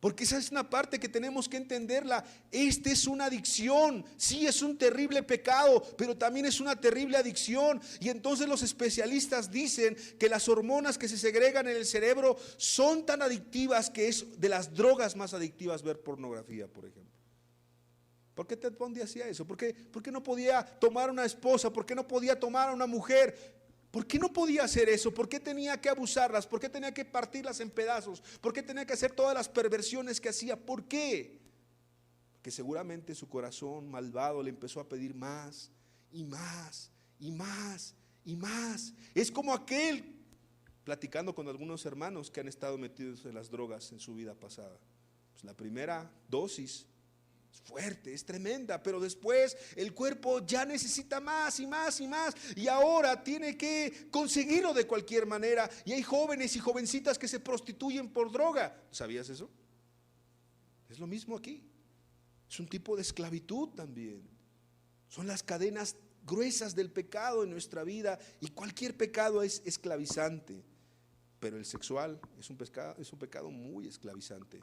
porque esa es una parte que tenemos que entenderla. Esta es una adicción. Sí, es un terrible pecado, pero también es una terrible adicción. Y entonces los especialistas dicen que las hormonas que se segregan en el cerebro son tan adictivas que es de las drogas más adictivas ver pornografía, por ejemplo. ¿Por qué Ted Bundy hacía eso? ¿Por qué no podía tomar a una esposa? ¿Por qué no podía tomar a una mujer? ¿Por qué no podía hacer eso? ¿Por qué tenía que abusarlas? ¿Por qué tenía que partirlas en pedazos? ¿Por qué tenía que hacer todas las perversiones que hacía? ¿Por qué? Porque seguramente su corazón malvado le empezó a pedir más y más y más y más. Es como aquel, platicando con algunos hermanos que han estado metidos en las drogas en su vida pasada. Pues la primera dosis es fuerte, es tremenda, pero después el cuerpo ya necesita más y más y más, y ahora tiene que conseguirlo de cualquier manera. Y hay jóvenes y jovencitas que se prostituyen por droga. ¿Sabías eso? Es lo mismo aquí. Es un tipo de esclavitud también. Son las cadenas gruesas del pecado en nuestra vida, y cualquier pecado es esclavizante, pero el sexual es un pecado muy esclavizante.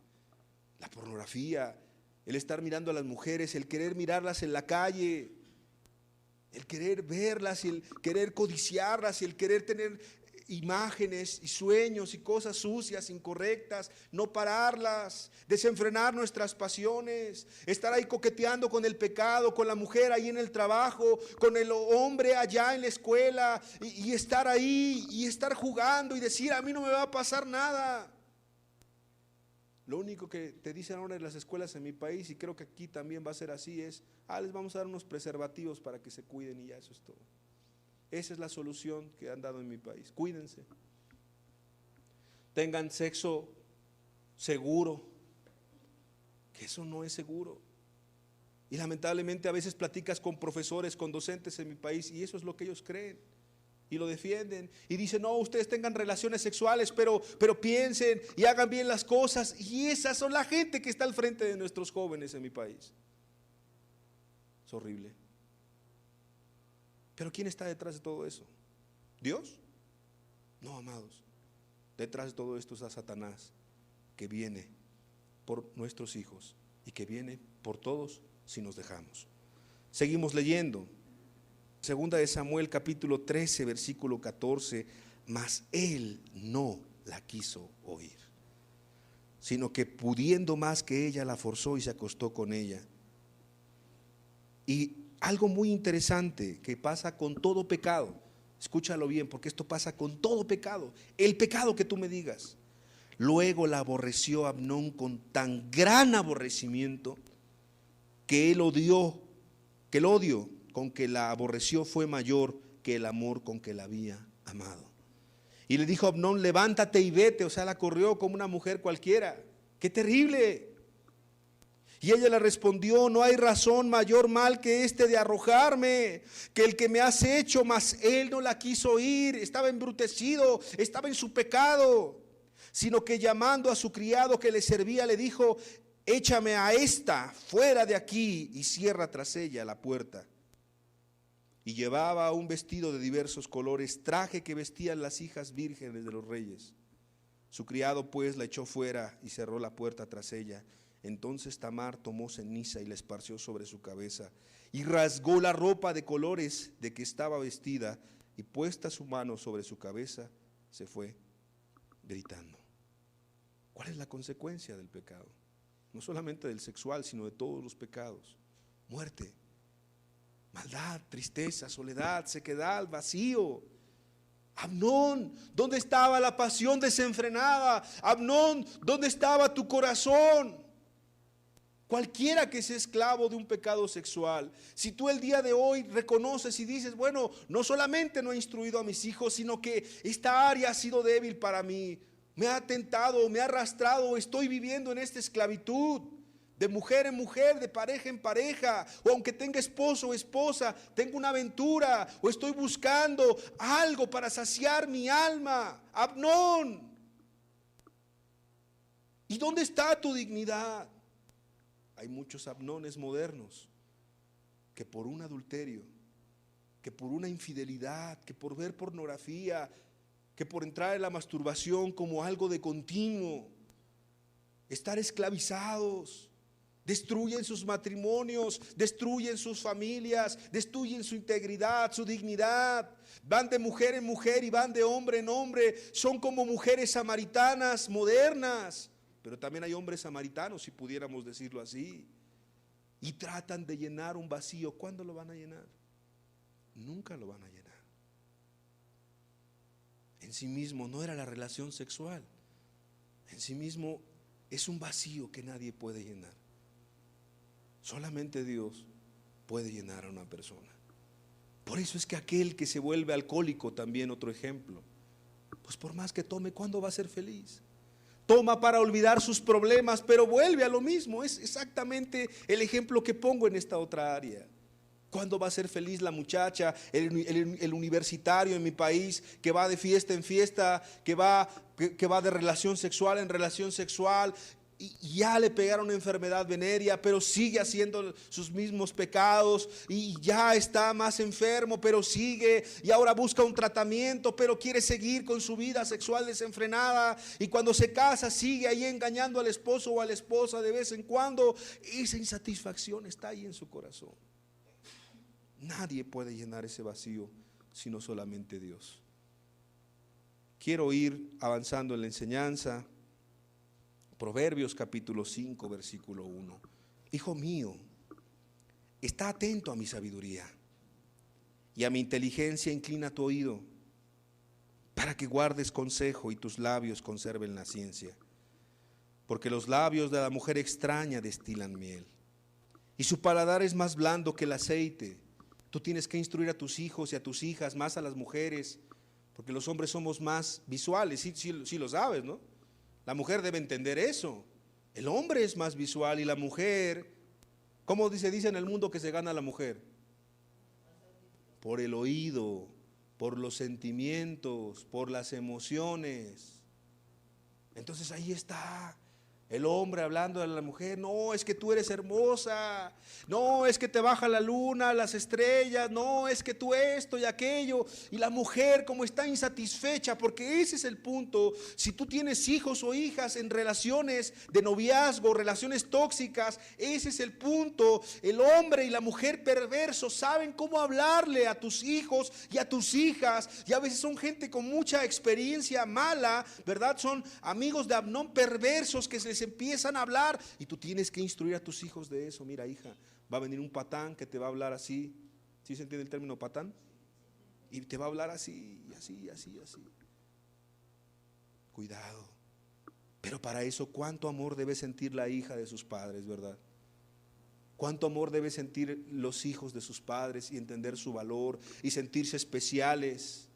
La pornografía, el estar mirando a las mujeres, el querer mirarlas en la calle, el querer verlas y el querer codiciarlas y el querer tener imágenes y sueños y cosas sucias, incorrectas, no pararlas, desenfrenar nuestras pasiones, estar ahí coqueteando con el pecado, con la mujer ahí en el trabajo, con el hombre allá en la escuela, y estar ahí y estar jugando y decir: a mí no me va a pasar nada. Lo único que te dicen ahora en las escuelas en mi país, y creo que aquí también va a ser así, es: les vamos a dar unos preservativos para que se cuiden, y ya, eso es todo. Esa es la solución que han dado en mi país. Cuídense, tengan sexo seguro, que eso no es seguro. Y lamentablemente a veces platicas con profesores, con docentes en mi país, y eso es lo que ellos creen y lo defienden, y dicen: no, ustedes tengan relaciones sexuales, pero piensen y hagan bien las cosas. Y esas son la gente que está al frente de nuestros jóvenes en mi país. Es horrible. Pero ¿quién está detrás de todo eso? ¿Dios? No, amados. Detrás de todo esto está Satanás, que viene por nuestros hijos y que viene por todos si nos dejamos. Seguimos leyendo. Segunda de Samuel capítulo 13 versículo 14: mas él no la quiso oír, sino que pudiendo más que ella, la forzó y se acostó con ella. Y algo muy interesante que pasa con todo pecado, escúchalo bien, porque esto pasa con todo pecado, el pecado que tú me digas. Luego la aborreció Amnón con tan gran aborrecimiento que el odio con que la aborreció fue mayor que el amor con que la había amado. Y le dijo a Amnón: levántate y vete. O sea, la corrió como una mujer cualquiera. ¡Qué terrible! Y ella le respondió: no hay razón mayor mal que este de arrojarme, que el que me has hecho. Mas él no la quiso oír, estaba embrutecido, estaba en su pecado, sino que llamando a su criado que le servía, le dijo: échame a esta fuera de aquí y cierra tras ella la puerta. y llevaba un vestido de diversos colores, traje que vestían las hijas vírgenes de los reyes. Su criado pues la echó fuera y cerró la puerta tras ella. Entonces Tamar tomó ceniza y la esparció sobre su cabeza y rasgó la ropa de colores de que estaba vestida, y puesta su mano sobre su cabeza se fue gritando. ¿Cuál es la consecuencia del pecado? No solamente del sexual, sino de todos los pecados. Muerte, maldad, tristeza, soledad, sequedad, vacío. Amnón, ¿dónde estaba la pasión desenfrenada? Amnón, ¿dónde estaba tu corazón? Cualquiera que sea esclavo de un pecado sexual, si tú el día de hoy reconoces y dices, bueno, no solamente no he instruido a mis hijos, sino que esta área ha sido débil para mí, me ha tentado, me ha arrastrado, estoy viviendo en esta esclavitud, de mujer en mujer, de pareja en pareja, o aunque tenga esposo o esposa, tengo una aventura, o estoy buscando algo para saciar mi alma. Amnón, ¿y dónde está tu dignidad? Hay muchos Amnones modernos que por un adulterio, que por una infidelidad, que por ver pornografía, que por entrar en la masturbación como algo de continuo, estar esclavizados, destruyen sus matrimonios, destruyen sus familias, destruyen su integridad, su dignidad. Van de mujer en mujer y van de hombre en hombre. Son como mujeres samaritanas modernas. Pero también hay hombres samaritanos, si pudiéramos decirlo así. Y tratan de llenar un vacío. ¿Cuándo lo van a llenar? Nunca lo van a llenar. En sí mismo no era la relación sexual. En sí mismo es un vacío que nadie puede llenar. Solamente Dios puede llenar a una persona. Por eso es que aquel que se vuelve alcohólico, también otro ejemplo, pues por más que tome, ¿cuándo va a ser feliz? Toma para olvidar sus problemas, pero vuelve a lo mismo. Es exactamente el ejemplo que pongo en esta otra área. ¿Cuándo va a ser feliz la muchacha, el universitario en mi país, que va de fiesta en fiesta, que va de relación sexual en relación sexual, y ya le pegaron una enfermedad venérea, pero sigue haciendo sus mismos pecados, y ya está más enfermo, pero sigue, y ahora busca un tratamiento, pero quiere seguir con su vida sexual desenfrenada, y cuando se casa sigue ahí engañando al esposo o a la esposa de vez en cuando? Esa insatisfacción está ahí en su corazón. Nadie puede llenar ese vacío sino solamente Dios. Quiero ir avanzando en la enseñanza. Proverbios capítulo 5, versículo 1. Hijo mío, está atento a mi sabiduría, y a mi inteligencia inclina tu oído, para que guardes consejo y tus labios conserven la ciencia. Porque los labios de la mujer extraña destilan miel, y su paladar es más blando que el aceite. Tú tienes que instruir a tus hijos y a tus hijas, más a las mujeres, porque los hombres somos más visuales, sí lo sabes, ¿no? La mujer debe entender eso. El hombre es más visual y la mujer, ¿cómo dice en el mundo que se gana la mujer? Por el oído, por los sentimientos, por las emociones. Entonces ahí está el hombre hablando a la mujer: no, es que tú eres hermosa, no, es que te baja la luna, las estrellas, no, es que tú esto y aquello. Y la mujer, como está insatisfecha, porque ese es el punto. Si tú tienes hijos o hijas en relaciones de noviazgo, relaciones tóxicas, ese es el punto. El hombre y la mujer perversos saben cómo hablarle a tus hijos y a tus hijas, y a veces son gente con mucha experiencia mala, ¿verdad? Son amigos de Amnón perversos que se les empiezan a hablar, y tú tienes que instruir a tus hijos de eso. Mira, hija, va a venir un patán que te va a hablar así. ¿Sí se entiende el término patán? Y te va a hablar así, así, así, así. Cuidado. Pero para eso, ¿cuánto amor debe sentir la hija de sus padres, verdad? ¿Cuánto amor debe sentir los hijos de sus padres y entender su valor y sentirse especiales?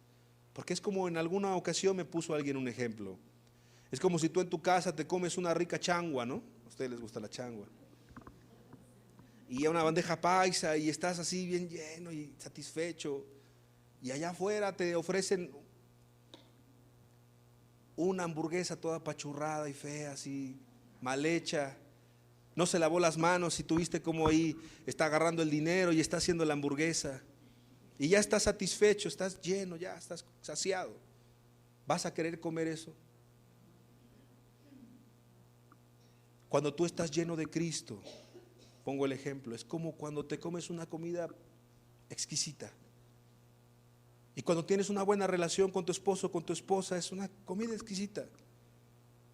Porque es como en alguna ocasión me puso alguien un ejemplo. Es como si tú en tu casa te comes una rica changua, ¿no? A ustedes les gusta la changua. Y a una bandeja paisa, y estás así bien lleno y satisfecho. Y allá afuera te ofrecen una hamburguesa toda apachurrada y fea, así, mal hecha. No se lavó las manos y tú viste cómo ahí está agarrando el dinero y está haciendo la hamburguesa. y ya estás satisfecho, estás lleno, ya estás saciado, ¿vas a querer comer eso? Cuando tú estás lleno de Cristo, pongo el ejemplo, es como cuando te comes una comida exquisita. Y cuando tienes una buena relación con tu esposo, con tu esposa, es una comida exquisita.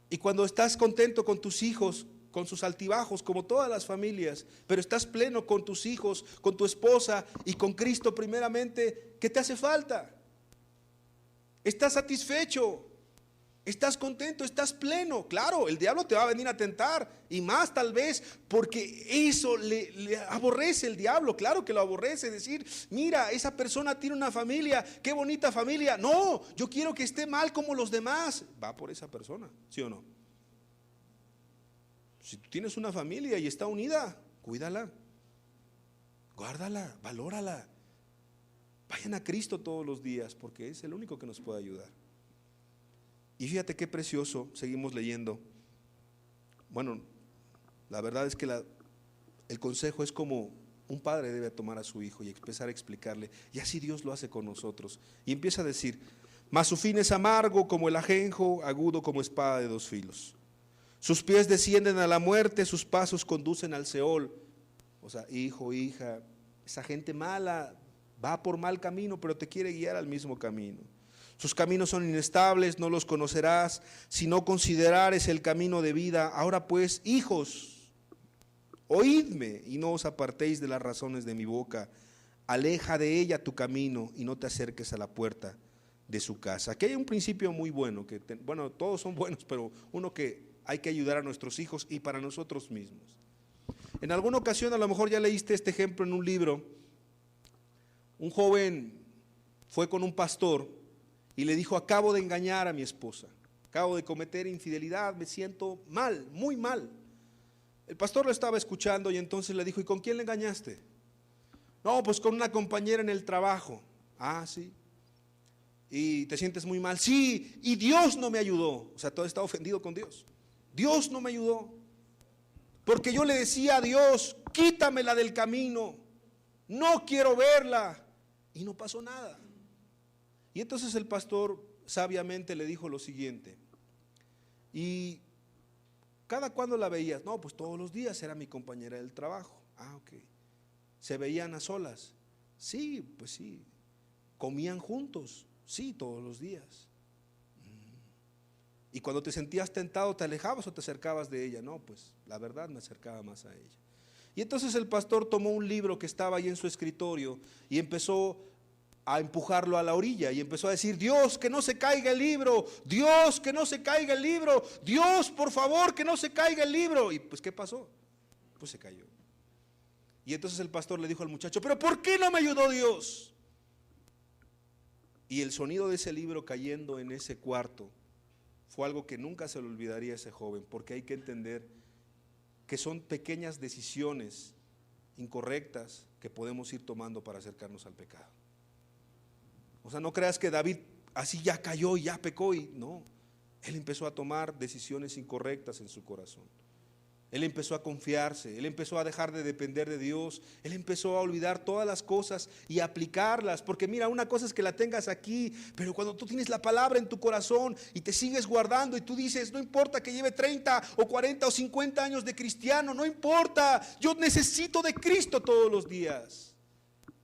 Y cuando estás contento con tus hijos, con sus altibajos, como todas las familias, pero estás pleno con tus hijos, con tu esposa y con Cristo primeramente, ¿qué te hace falta? ¿Estás satisfecho? ¿Estás contento? ¿Estás pleno? Claro, el diablo te va a venir a tentar, y más tal vez porque eso le aborrece el diablo. Claro que lo aborrece, decir, mira, esa persona tiene una familia, qué bonita familia. No, yo quiero que esté mal como los demás. Va por esa persona, ¿sí o no? Si tú tienes una familia y está unida, cuídala, guárdala, valórala. Vayan a Cristo todos los días, porque es el único que nos puede ayudar. Y fíjate qué precioso, seguimos leyendo. Bueno, la verdad es que el consejo es como un padre debe tomar a su hijo y empezar a explicarle, y así Dios lo hace con nosotros. Y empieza a decir, mas su fin es amargo como el ajenjo, agudo como espada de dos filos. Sus pies descienden a la muerte, sus pasos conducen al Seol. O sea, hijo, hija, esa gente mala va por mal camino, pero te quiere guiar al mismo camino. Sus caminos son inestables, no los conocerás, si no considerares el camino de vida. Ahora pues, hijos, oídme y no os apartéis de las razones de mi boca. Aleja de ella tu camino y no te acerques a la puerta de su casa. Aquí hay un principio muy bueno, bueno, todos son buenos, pero uno que hay que ayudar a nuestros hijos y para nosotros mismos. En alguna ocasión, a lo mejor ya leíste este ejemplo en un libro, un joven fue con un pastor y le dijo, acabo de engañar a mi esposa, acabo de cometer infidelidad, me siento mal, muy mal. El pastor lo estaba escuchando y entonces le dijo, ¿y con quién le engañaste? No, pues con una compañera en el trabajo. Ah, sí. ¿Y te sientes muy mal? Sí, y Dios no me ayudó. O sea, todo está ofendido con Dios. Dios no me ayudó. Porque yo le decía a Dios, quítamela del camino, no quiero verla. Y no pasó nada. Y entonces el pastor sabiamente le dijo lo siguiente, ¿y cada cuándo la veías? No, pues todos los días, era mi compañera del trabajo. Ah, ok. ¿Se veían a solas? Sí, pues sí. ¿Comían juntos? Sí, todos los días. ¿Y cuando te sentías tentado, te alejabas o te acercabas de ella? No, pues la verdad me acercaba más a ella. Y entonces el pastor tomó un libro que estaba ahí en su escritorio y empezó a empujarlo a la orilla y empezó a decir, Dios, que no se caiga el libro, Dios, que no se caiga el libro, Dios, por favor, que no se caiga el libro. Y pues, ¿qué pasó? Pues se cayó. Y entonces el pastor le dijo al muchacho, pero ¿por qué no me ayudó Dios? Y el sonido de ese libro cayendo en ese cuarto fue algo que nunca se le olvidaría a ese joven, porque hay que entender que son pequeñas decisiones incorrectas que podemos ir tomando para acercarnos al pecado. O sea, no creas que David así ya cayó y ya pecó, y no, él empezó a tomar decisiones incorrectas en su corazón. Él empezó a confiarse, él empezó a dejar de depender de Dios, él empezó a olvidar todas las cosas y aplicarlas, porque mira, una cosa es que la tengas aquí, pero cuando tú tienes la palabra en tu corazón y te sigues guardando y tú dices, no importa que lleve 30 o 40 o 50 años de cristiano, no importa, yo necesito de Cristo todos los días.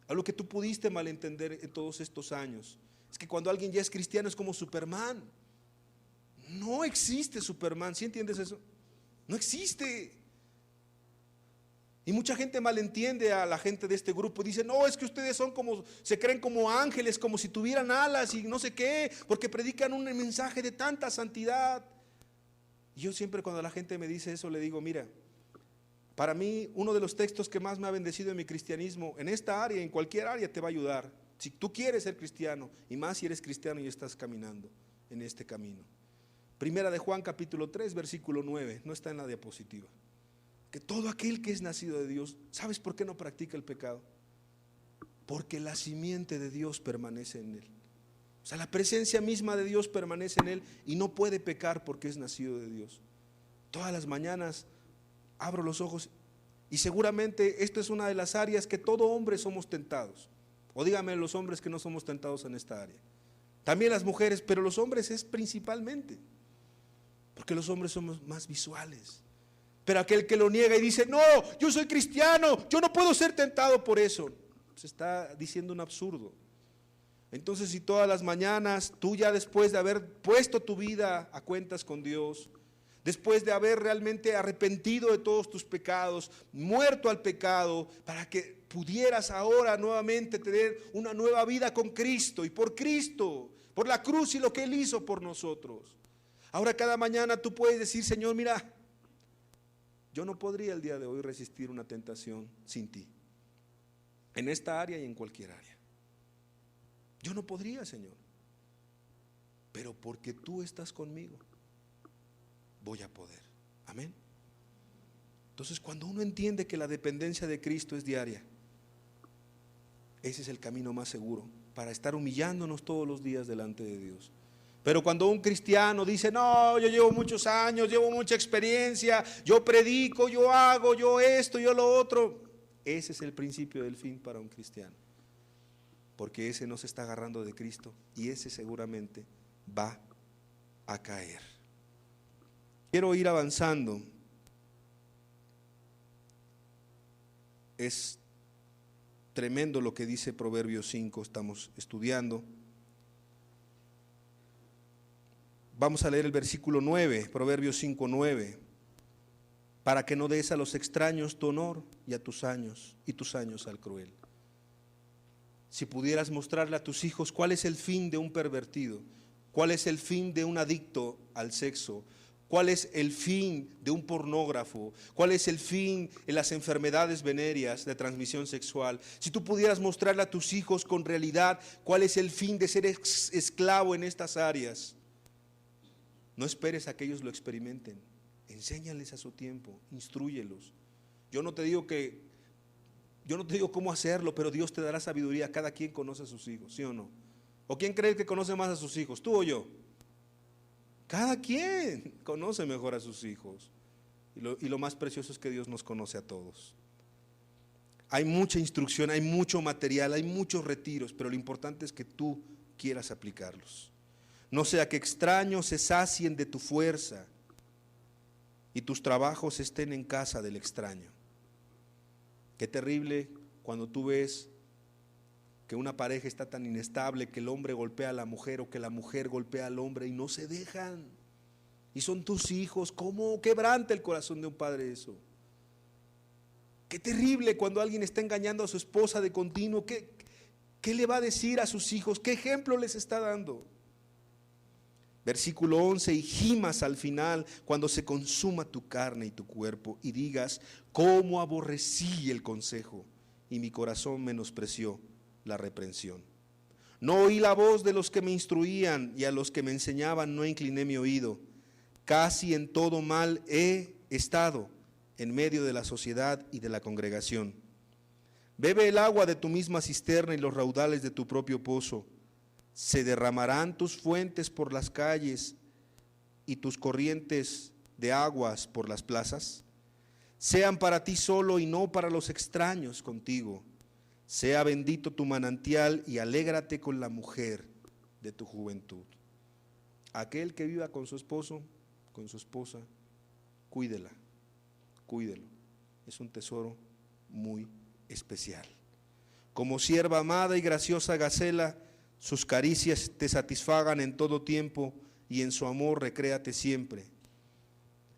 A lo que tú pudiste malentender en todos estos años es que cuando alguien ya es cristiano es como Superman. No existe Superman, ¿sí entiendes eso? No existe. Y mucha gente malentiende a la gente de este grupo. Dice, no, es que ustedes son como, se creen como ángeles, como si tuvieran alas y no sé qué, porque predican un mensaje de tanta santidad. Y yo siempre cuando la gente me dice eso le digo, mira, para mí uno de los textos que más me ha bendecido en mi cristianismo, en esta área, en cualquier área te va a ayudar. Si tú quieres ser cristiano, y más si eres cristiano y estás caminando en este camino. Primera de Juan capítulo 3 versículo 9, no está en la diapositiva. Que todo aquel que es nacido de Dios, ¿sabes por qué no practica el pecado? Porque la simiente de Dios permanece en él. O sea, la presencia misma de Dios permanece en él y no puede pecar porque es nacido de Dios. Todas las mañanas abro los ojos y seguramente esto es una de las áreas que todo hombre somos tentados. O dígame los hombres que no somos tentados en esta área. También las mujeres, pero los hombres es principalmente. Porque los hombres somos más visuales. Pero aquel que lo niega y dice, no, yo soy cristiano, yo no puedo ser tentado por eso, se está diciendo un absurdo. Entonces, si todas las mañanas tú ya después de haber puesto tu vida a cuentas con Dios, después de haber realmente arrepentido de todos tus pecados, muerto al pecado, para que pudieras ahora nuevamente tener una nueva vida con Cristo y por Cristo, por la cruz y lo que Él hizo por nosotros. Ahora cada mañana tú puedes decir, Señor, mira, yo no podría el día de hoy resistir una tentación sin ti, en esta área y en cualquier área. Yo no podría, Señor, pero porque tú estás conmigo, voy a poder. Amén. Entonces, cuando uno entiende que la dependencia de Cristo es diaria, ese es el camino más seguro para estar humillándonos todos los días delante de Dios. Pero cuando un cristiano dice, no, yo llevo muchos años, llevo mucha experiencia, yo predico, yo hago, yo esto, yo lo otro, ese es el principio del fin para un cristiano. Porque ese no se está agarrando de Cristo y ese seguramente va a caer. Quiero ir avanzando. Es tremendo lo que dice Proverbios 5, estamos estudiando. Vamos a leer el versículo 9, Proverbios 5, 9. Para que no des a los extraños tu honor y a tus años al cruel. Si pudieras mostrarle a tus hijos cuál es el fin de un pervertido, cuál es el fin de un adicto al sexo, cuál es el fin de un pornógrafo, cuál es el fin de las enfermedades venéreas de transmisión sexual, si tú pudieras mostrarle a tus hijos con realidad cuál es el fin de ser esclavo en estas áreas, no esperes a que ellos lo experimenten, enséñales a su tiempo, instrúyelos. Yo no te digo cómo hacerlo, pero Dios te dará sabiduría. Cada quien conoce a sus hijos, ¿sí o no? ¿O quién cree que conoce más a sus hijos, tú o yo? Cada quien conoce mejor a sus hijos. Y lo más precioso es que Dios nos conoce a todos. Hay mucha instrucción, hay mucho material, hay muchos retiros, pero lo importante es que tú quieras aplicarlos. No sea que extraños se sacien de tu fuerza y tus trabajos estén en casa del extraño. Qué terrible cuando tú ves que una pareja está tan inestable, que el hombre golpea a la mujer o que la mujer golpea al hombre y no se dejan. Y son tus hijos. ¿Cómo quebranta el corazón de un padre eso? Qué terrible cuando alguien está engañando a su esposa de continuo. ¿Qué le va a decir a sus hijos? ¿Qué ejemplo les está dando? Versículo 11, y gimas al final cuando se consuma tu carne y tu cuerpo y digas, cómo aborrecí el consejo y mi corazón menospreció la reprensión. No oí la voz de los que me instruían y a los que me enseñaban no incliné mi oído. Casi en todo mal he estado en medio de la sociedad y de la congregación. Bebe el agua de tu misma cisterna y los raudales de tu propio pozo. Se derramarán tus fuentes por las calles y tus corrientes de aguas por las plazas. Sean para ti solo y no para los extraños contigo. Sea bendito tu manantial y alégrate con la mujer de tu juventud. Aquel que viva con su esposo, con su esposa, cuídelo. Es un tesoro muy especial. Como sierva amada y graciosa gacela, sus caricias te satisfagan en todo tiempo y en su amor recréate siempre.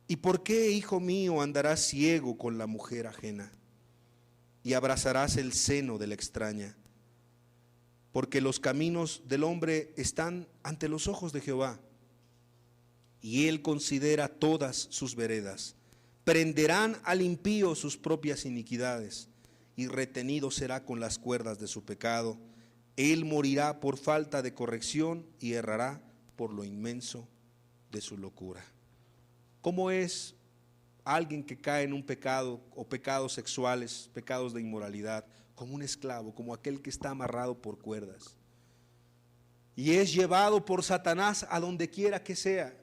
¿Y por qué, hijo mío, andarás ciego con la mujer ajena y abrazarás el seno de la extraña? Porque los caminos del hombre están ante los ojos de Jehová y él considera todas sus veredas. Prenderán al impío sus propias iniquidades y retenido será con las cuerdas de su pecado. Él morirá por falta de corrección y errará por lo inmenso de su locura. ¿Cómo es alguien que cae en un pecado o pecados sexuales, pecados de inmoralidad? Como un esclavo, como aquel que está amarrado por cuerdas. Y es llevado por Satanás a donde quiera que sea.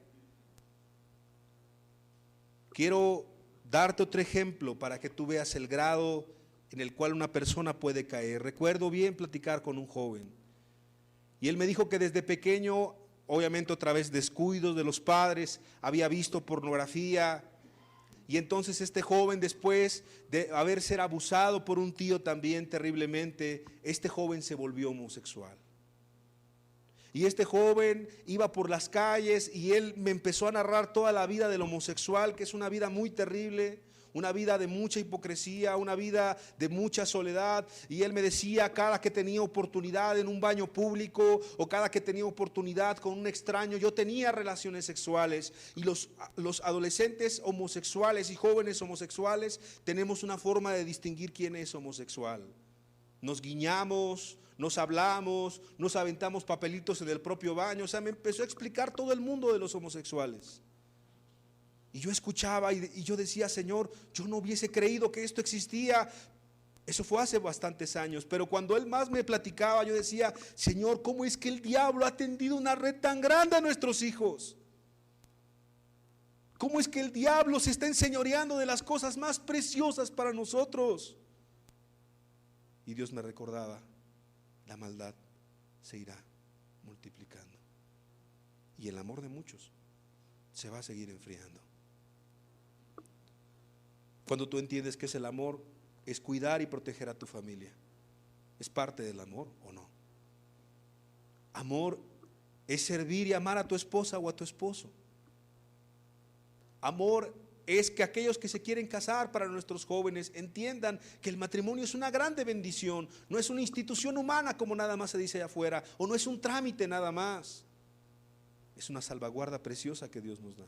Quiero darte otro ejemplo para que tú veas el grado en el cual una persona puede caer. Recuerdo bien platicar con un joven y él me dijo que desde pequeño, obviamente otra vez descuidos de los padres, había visto pornografía. Y entonces este joven, después de haber sido abusado por un tío también terriblemente, este joven se volvió homosexual. Y este joven iba por las calles y él me empezó a narrar toda la vida del homosexual, que es una vida muy terrible, una vida de mucha hipocresía, una vida de mucha soledad. Y él me decía, cada que tenía oportunidad en un baño público o cada que tenía oportunidad con un extraño, yo tenía relaciones sexuales. Y los adolescentes homosexuales y jóvenes homosexuales tenemos una forma de distinguir quién es homosexual. Nos guiñamos, nos hablamos, nos aventamos papelitos en el propio baño. O sea, me empezó a explicar todo el mundo de los homosexuales. Y yo escuchaba y yo decía, Señor, yo no hubiese creído que esto existía. Eso fue hace bastantes años, pero cuando él más me platicaba, yo decía, Señor, ¿cómo es que el diablo ha tendido una red tan grande a nuestros hijos? ¿Cómo es que el diablo se está enseñoreando de las cosas más preciosas para nosotros? Y Dios me recordaba, la maldad se irá multiplicando y el amor de muchos se va a seguir enfriando. Cuando tú entiendes que es el amor, es cuidar y proteger a tu familia. ¿Es parte del amor o no? Amor es servir y amar a tu esposa o a tu esposo. Amor es que aquellos que se quieren casar, para nuestros jóvenes, entiendan que el matrimonio es una grande bendición. No es una institución humana como nada más se dice allá afuera, o no es un trámite nada más. Es una salvaguarda preciosa que Dios nos da.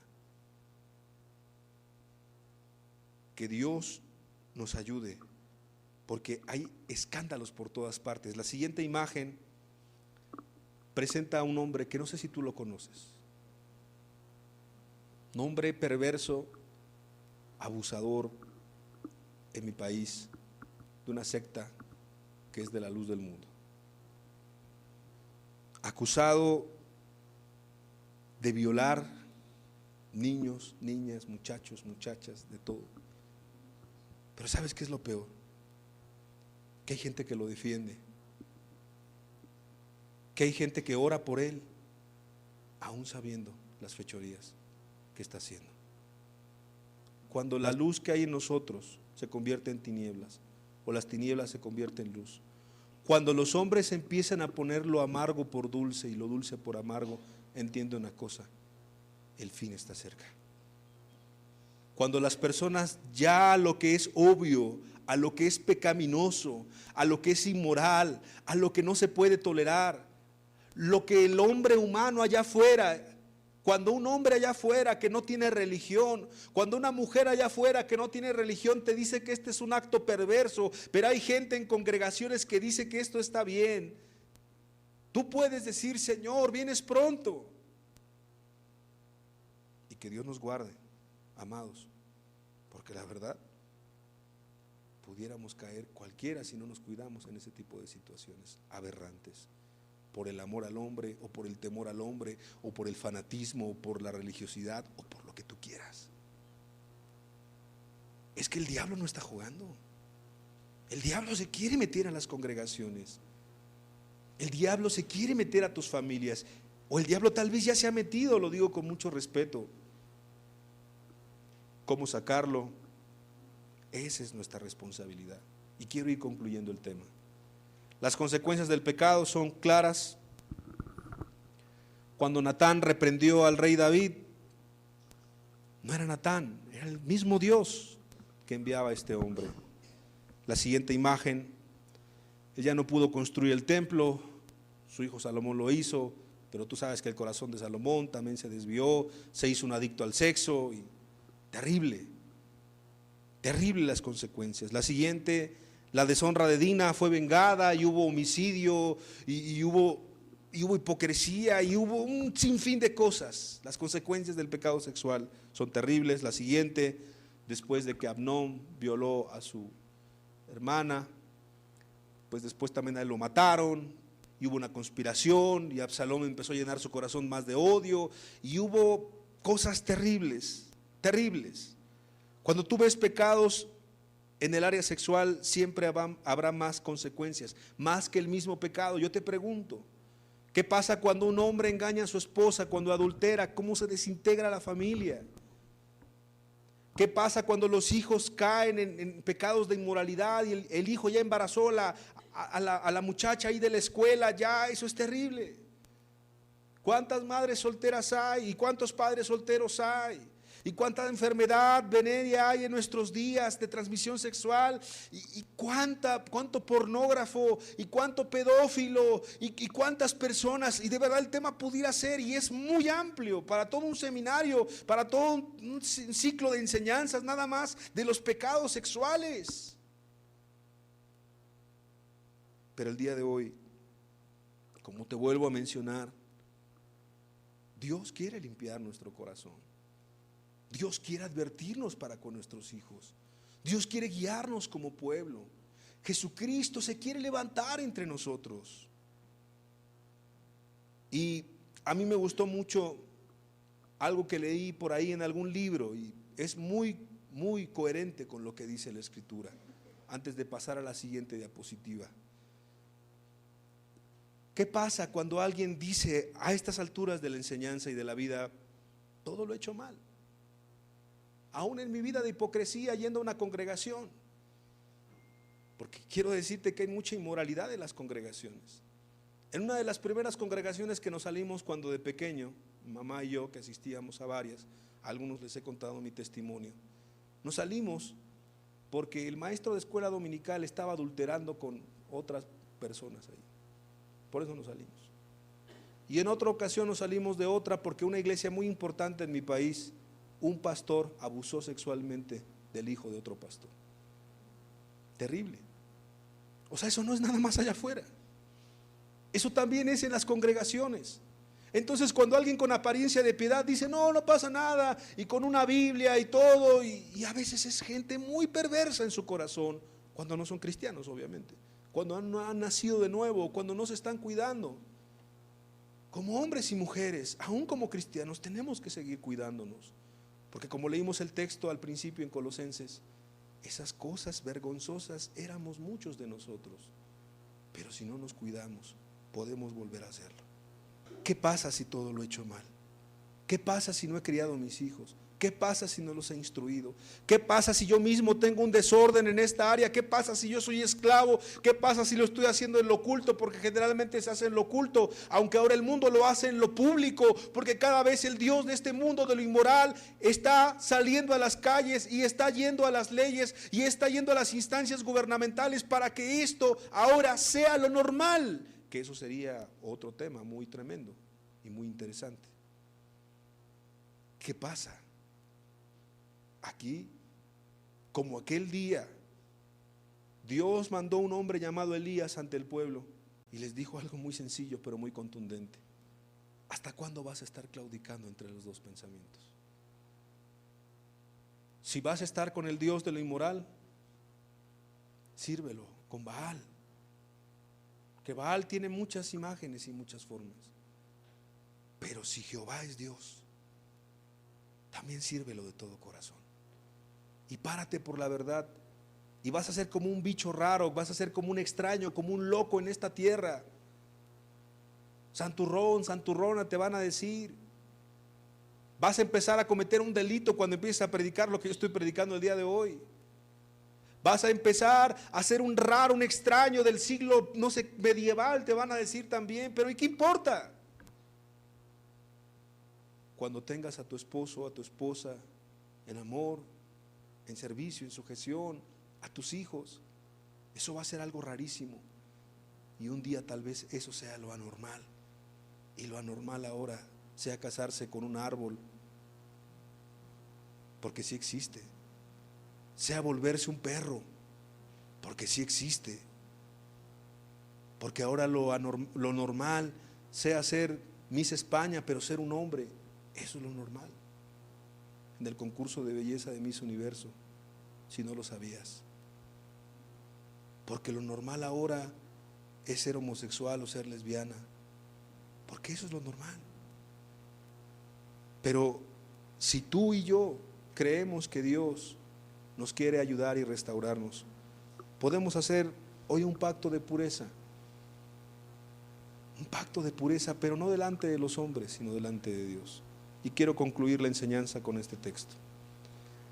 Que Dios nos ayude, porque hay escándalos por todas partes. La siguiente imagen presenta a un hombre que no sé si tú lo conoces. Un hombre perverso, abusador en mi país, de una secta que es de la luz del mundo. Acusado de violar niños, niñas, muchachos, muchachas, de todo. Pero ¿sabes qué es lo peor? Que hay gente que lo defiende, que hay gente que ora por él, aún sabiendo las fechorías que está haciendo. Cuando la luz que hay en nosotros se convierte en tinieblas, o las tinieblas se convierten en luz, cuando los hombres empiezan a poner lo amargo por dulce y lo dulce por amargo, entiende una cosa: el fin está cerca. Cuando las personas ya a lo que es obvio, a lo que es pecaminoso, a lo que es inmoral, a lo que no se puede tolerar, lo que el hombre humano allá afuera, cuando un hombre allá afuera que no tiene religión, cuando una mujer allá afuera que no tiene religión te dice que este es un acto perverso, pero hay gente en congregaciones que dice que esto está bien, tú puedes decir, Señor, vienes pronto. Y que Dios nos guarde, amados, porque la verdad pudiéramos caer cualquiera si no nos cuidamos en ese tipo de situaciones aberrantes, por el amor al hombre o por el temor al hombre o por el fanatismo o por la religiosidad o por lo que tú quieras. Es que el diablo no está jugando. El diablo se quiere meter a las congregaciones, el diablo se quiere meter a tus familias, o el diablo tal vez ya se ha metido, lo digo con mucho respeto. ¿Cómo sacarlo? Esa es nuestra responsabilidad. Y quiero ir concluyendo el tema. Las consecuencias del pecado son claras. Cuando Natán reprendió al rey David, no era Natán, era el mismo Dios que enviaba a este hombre. La siguiente imagen: ella no pudo construir el templo, su hijo Salomón lo hizo, pero tú sabes que el corazón de Salomón también se desvió, se hizo un adicto al sexo y terrible, terrible las consecuencias. La siguiente, la deshonra de Dina fue vengada y hubo homicidio y hubo hipocresía y hubo un sinfín de cosas. Las consecuencias del pecado sexual son terribles. La siguiente, después de que Amnón violó a su hermana, pues después también a él lo mataron y hubo una conspiración y Absalón empezó a llenar su corazón más de odio y hubo cosas terribles, terribles. Cuando tú ves pecados En el área sexual siempre habrá más consecuencias, más que el mismo pecado. Yo te pregunto, ¿qué pasa cuando un hombre engaña a su esposa, cuando adultera? ¿Cómo se desintegra la familia? ¿Qué pasa cuando los hijos caen en pecados de inmoralidad y el hijo ya embarazó a la muchacha ahí de la escuela? Ya, eso es terrible. ¿Cuántas madres solteras hay y cuántos padres solteros hay? ¿Y cuánta enfermedad venérea hay en nuestros días de transmisión sexual? ¿Y cuánto pornógrafo? ¿Y cuánto pedófilo? ¿Y cuántas personas? Y de verdad el tema pudiera ser, y es muy amplio, para todo un seminario, para todo un ciclo de enseñanzas, nada más de los pecados sexuales. Pero el día de hoy, como te vuelvo a mencionar, Dios quiere limpiar nuestro corazón. Dios quiere advertirnos para con nuestros hijos. Dios quiere guiarnos como pueblo. Jesucristo se quiere levantar entre nosotros. Y a mí me gustó mucho algo que leí por ahí en algún libro y es muy coherente con lo que dice la Escritura. Antes de pasar a la siguiente diapositiva. ¿Qué pasa cuando alguien dice a estas alturas de la enseñanza y de la vida, todo lo he hecho mal? Aún en mi vida de hipocresía yendo a una congregación, porque quiero decirte que hay mucha inmoralidad en las congregaciones. En una de las primeras congregaciones que nos salimos cuando de pequeño, mamá y yo que asistíamos a varias, a algunos les he contado mi testimonio, nos salimos porque el maestro de escuela dominical estaba adulterando con otras personas ahí, por eso nos salimos. Y en otra ocasión nos salimos de otra porque una iglesia muy importante en mi país, un pastor abusó sexualmente del hijo de otro pastor. Terrible. O sea, eso no es nada más allá afuera. Eso también es en las congregaciones. Entonces cuando alguien con apariencia de piedad dice, no pasa nada, y con una Biblia y todo, y a veces es gente muy perversa en su corazón, cuando no son cristianos obviamente, cuando no han nacido de nuevo, cuando no se están cuidando. Como hombres y mujeres, aún como cristianos, tenemos que seguir cuidándonos. Porque como leímos el texto al principio en Colosenses, esas cosas vergonzosas éramos muchos de nosotros, pero si no nos cuidamos, podemos volver a hacerlo. ¿Qué pasa si todo lo he hecho mal? ¿Qué pasa si no he criado a mis hijos? ¿Qué pasa si no los he instruido? ¿Qué pasa si yo mismo tengo un desorden en esta área? ¿Qué pasa si yo soy esclavo? ¿Qué pasa si lo estoy haciendo en lo oculto? Porque generalmente se hace en lo oculto, aunque ahora el mundo lo hace en lo público, porque cada vez el Dios de este mundo de lo inmoral está saliendo a las calles y está yendo a las leyes y está yendo a las instancias gubernamentales para que esto ahora sea lo normal, que eso sería otro tema muy tremendo y muy interesante. ¿Qué pasa? Aquí, como aquel día, Dios mandó un hombre llamado Elías ante el pueblo y les dijo algo muy sencillo pero muy contundente. ¿Hasta cuándo vas a estar claudicando entre los dos pensamientos? Si vas a estar con el Dios de lo inmoral, sírvelo con Baal, que Baal tiene muchas imágenes y muchas formas. Pero si Jehová es Dios, también sírvelo de todo corazón. Y párate por la verdad. Y vas a ser como un bicho raro, vas a ser como un extraño, como un loco en esta tierra. Santurrón, santurrona te van a decir. Vas a empezar a cometer un delito cuando empieces a predicar lo que yo estoy predicando el día de hoy. Vas a empezar a ser un raro, un extraño del siglo, no sé, medieval, te van a decir también. Pero ¿y qué importa? Cuando tengas a tu esposo, a tu esposa en amor, en servicio, en sujeción, a tus hijos, eso va a ser algo rarísimo. Y un día tal vez eso sea lo anormal. Y lo anormal ahora sea casarse con un árbol, porque sí existe. Sea volverse un perro, porque sí existe. Porque ahora lo normal sea ser Miss España, pero ser un hombre, eso es lo normal. En el concurso de belleza de Miss Universo, si no lo sabías. Porque lo normal ahora es ser homosexual o ser lesbiana, porque eso es lo normal. Pero si tú y yo creemos que Dios nos quiere ayudar y restaurarnos. Podemos hacer hoy un pacto de pureza. Un pacto de pureza, pero no delante de los hombres, sino delante de Dios. Y quiero concluir la enseñanza con este texto.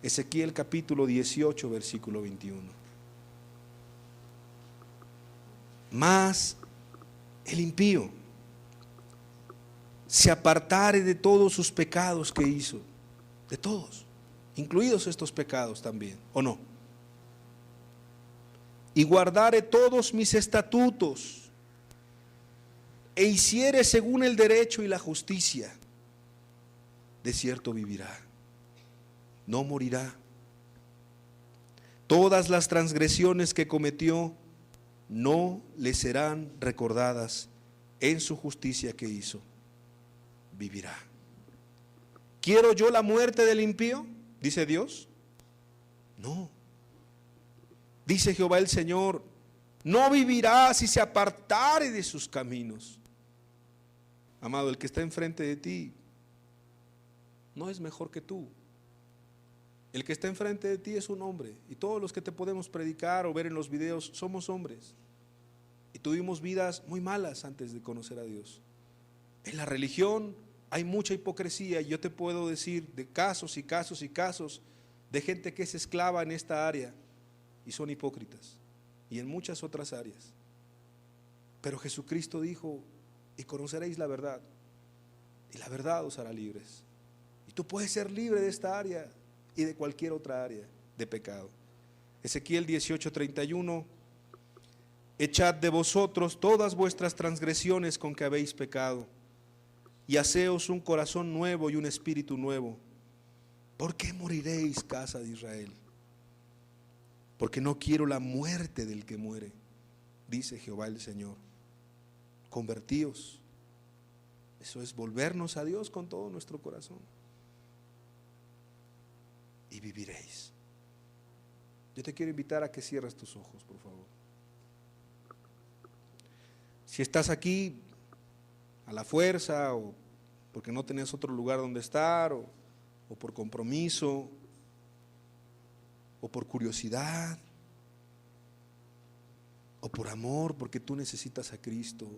Ezequiel capítulo 18, versículo 21. Mas el impío se apartare de todos sus pecados que hizo, de todos, incluidos estos pecados también, ¿o no? Y guardare todos mis estatutos, e hiciere según el derecho y la justicia, de cierto vivirá, no morirá. Todas las transgresiones que cometió no le serán recordadas, en su justicia que hizo, vivirá. ¿Quiero yo la muerte del impío?, dice Dios. No. Dice Jehová el Señor: no vivirá si se apartare de sus caminos. Amado, el que está enfrente de ti no es mejor que tú. El que está enfrente de ti es un hombre, y todos los que te podemos predicar o ver en los videos somos hombres, y tuvimos vidas muy malas antes de conocer a Dios. En la religión hay mucha hipocresía, y yo te puedo decir de casos y casos y casos de gente que es esclava en esta área y son hipócritas, y en muchas otras áreas. Pero Jesucristo dijo: y conoceréis la verdad, y la verdad os hará libres. Y tú puedes ser libre de esta área y de cualquier otra área de pecado. Ezequiel 18:31: echad de vosotros todas vuestras transgresiones con que habéis pecado, y haceos un corazón nuevo y un espíritu nuevo. ¿Por qué moriréis, casa de Israel? Porque no quiero la muerte del que muere, dice Jehová el Señor. Convertíos. Eso es volvernos a Dios con todo nuestro corazón, y viviréis. Yo te quiero invitar a que cierres tus ojos, por favor. Si estás aquí a la fuerza, o porque no tenés otro lugar donde estar, o por compromiso, o por curiosidad, o por amor, porque tú necesitas a Cristo,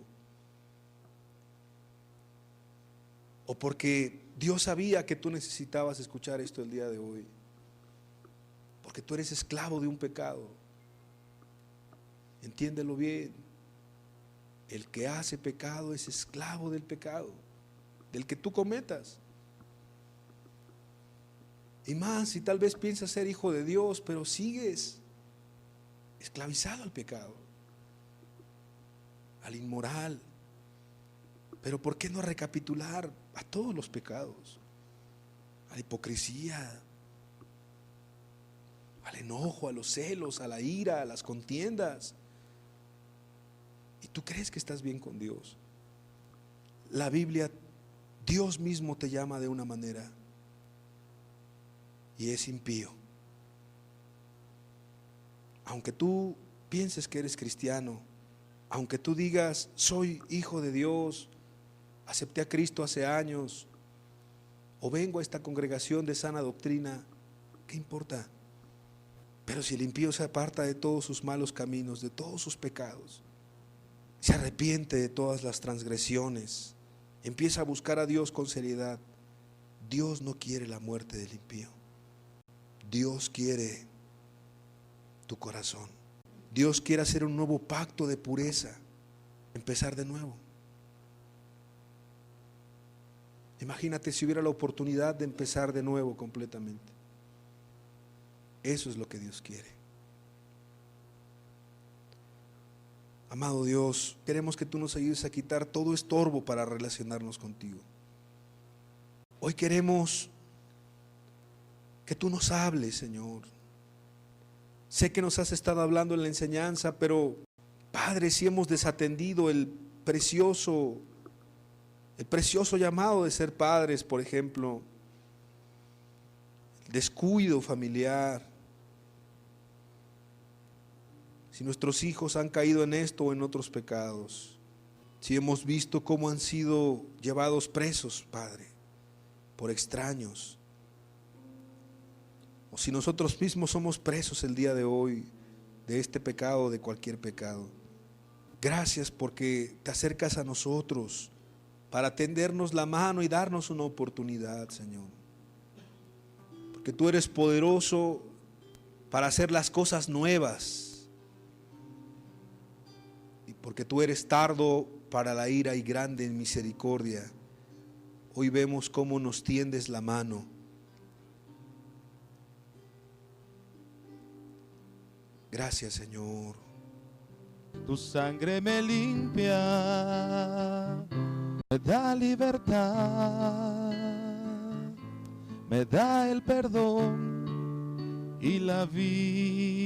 o porque Dios sabía que tú necesitabas escuchar esto el día de hoy, porque tú eres esclavo de un pecado. Entiéndelo bien: el que hace pecado es esclavo del pecado, del que tú cometas. Y más si tal vez piensas ser hijo de Dios, pero sigues esclavizado al pecado, al inmoral. Pero ¿por qué no recapitular a todos los pecados? A la hipocresía, al enojo, a los celos, a la ira, a las contiendas. Y tú crees que estás bien con Dios. La Biblia, Dios mismo te llama de una manera, y es impío. Aunque tú pienses que eres cristiano, aunque tú digas: soy hijo de Dios, acepté a Cristo hace años, o vengo a esta congregación de sana doctrina, ¿qué importa? Pero si el impío se aparta de todos sus malos caminos, de todos sus pecados, se arrepiente de todas las transgresiones, empieza a buscar a Dios con seriedad, Dios no quiere la muerte del impío. Dios quiere tu corazón. Dios quiere hacer un nuevo pacto de pureza, empezar de nuevo. Imagínate si hubiera la oportunidad de empezar de nuevo completamente. Eso es lo que Dios quiere. Amado Dios, queremos que tú nos ayudes a quitar todo estorbo para relacionarnos contigo. Hoy queremos que tú nos hables, Señor. Sé que nos has estado hablando en la enseñanza, pero Padre, si hemos desatendido el precioso llamado de ser padres, por ejemplo, el descuido familiar, si nuestros hijos han caído en esto o en otros pecados, si hemos visto cómo han sido llevados presos, Padre, por extraños, o si nosotros mismos somos presos el día de hoy de este pecado o de cualquier pecado. Gracias porque te acercas a nosotros para tendernos la mano y darnos una oportunidad, Señor. Porque tú eres poderoso para hacer las cosas nuevas. Y porque tú eres tardo para la ira y grande en misericordia. Hoy vemos cómo nos tiendes la mano. Gracias, Señor. Tu sangre me limpia, me da libertad, me da el perdón y la vida.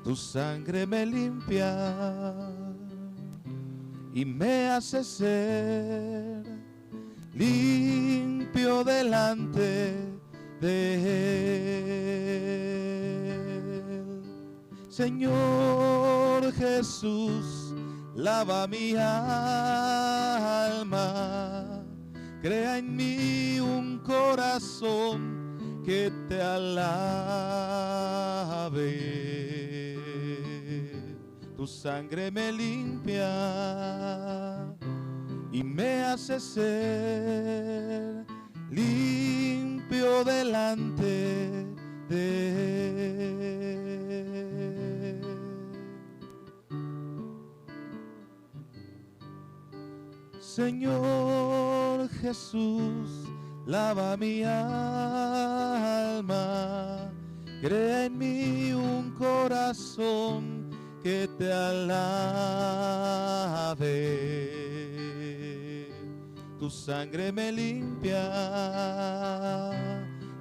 Tu sangre me limpia y me hace ser limpio delante de Él. Señor Jesús, lava mi alma, crea en mí un corazón que te alabe. Tu sangre me limpia y me hace ser limpio delante de Él. Señor Jesús, lava mi alma, crea en mí un corazón que te alabe. Tu sangre me limpia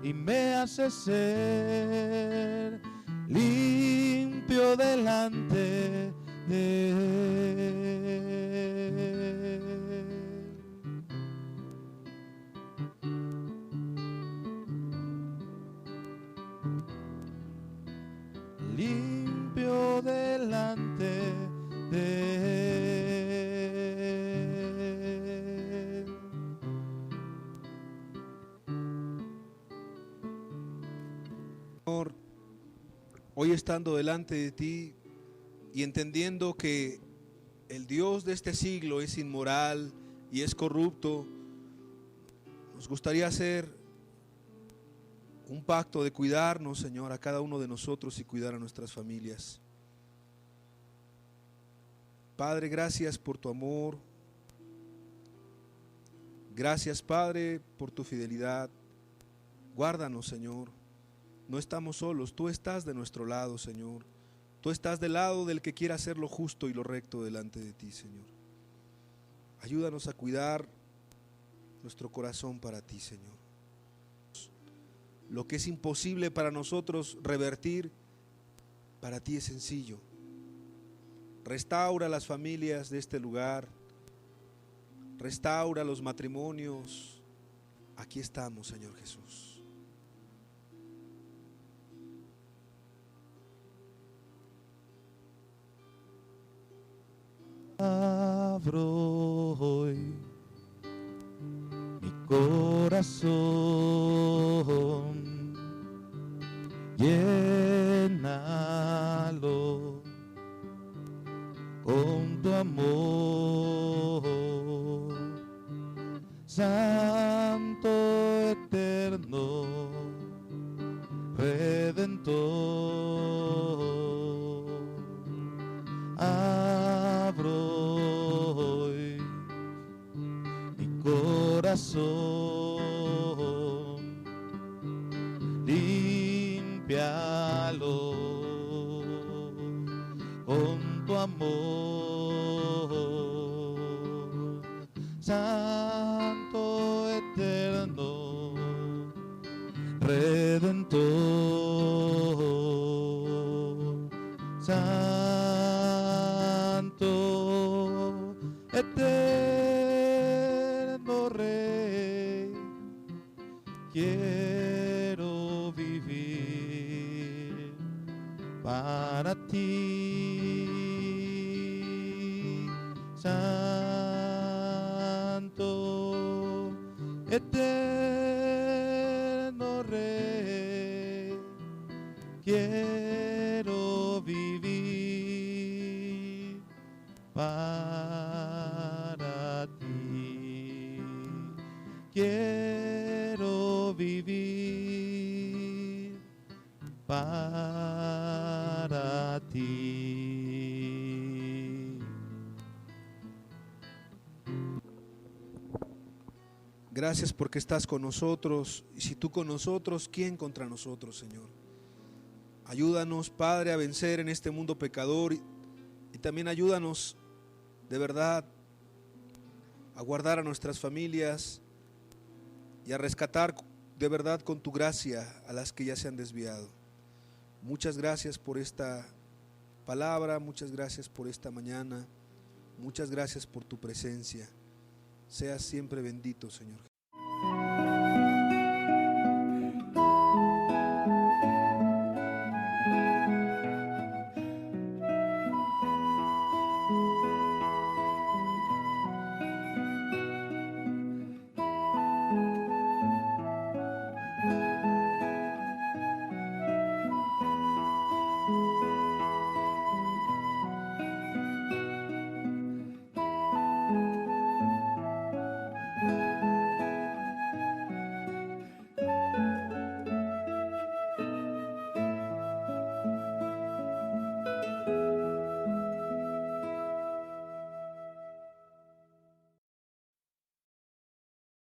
y me hace ser limpio delante de Él. Limpio delante de Él. Señor, hoy estando delante de ti y entendiendo que el Dios de este siglo es inmoral y es corrupto, nos gustaría hacer un pacto de cuidarnos, Señor, a cada uno de nosotros y cuidar a nuestras familias. Padre, gracias por tu amor. Gracias, Padre, por tu fidelidad. Guárdanos, Señor. No estamos solos, tú estás de nuestro lado, Señor. Tú estás del lado del que quiera hacer lo justo y lo recto delante de ti, Señor. Ayúdanos a cuidar nuestro corazón para ti, Señor. Lo que es imposible para nosotros revertir, para ti es sencillo. Restaura las familias de este lugar, restaura los matrimonios. Aquí estamos, Señor Jesús. Abro hoy mi corazón, llénalo con tu amor, Santo eterno, Redentor. Abro hoy mi corazón, límpialo con tu amor, Santo eterno, Redentor, Santo eterno Rey, quiero vivir para ti, Santo eterno Rey. Quiero vivir para ti. Quiero vivir para ti. Gracias porque estás con nosotros. Y si tú con nosotros, ¿quién contra nosotros, Señor? Ayúdanos, Padre, a vencer en este mundo pecador y también ayúdanos de verdad a guardar a nuestras familias y a rescatar de verdad con tu gracia a las que ya se han desviado. Muchas gracias por esta palabra, muchas gracias por esta mañana, muchas gracias por tu presencia. Seas siempre bendito, Señor.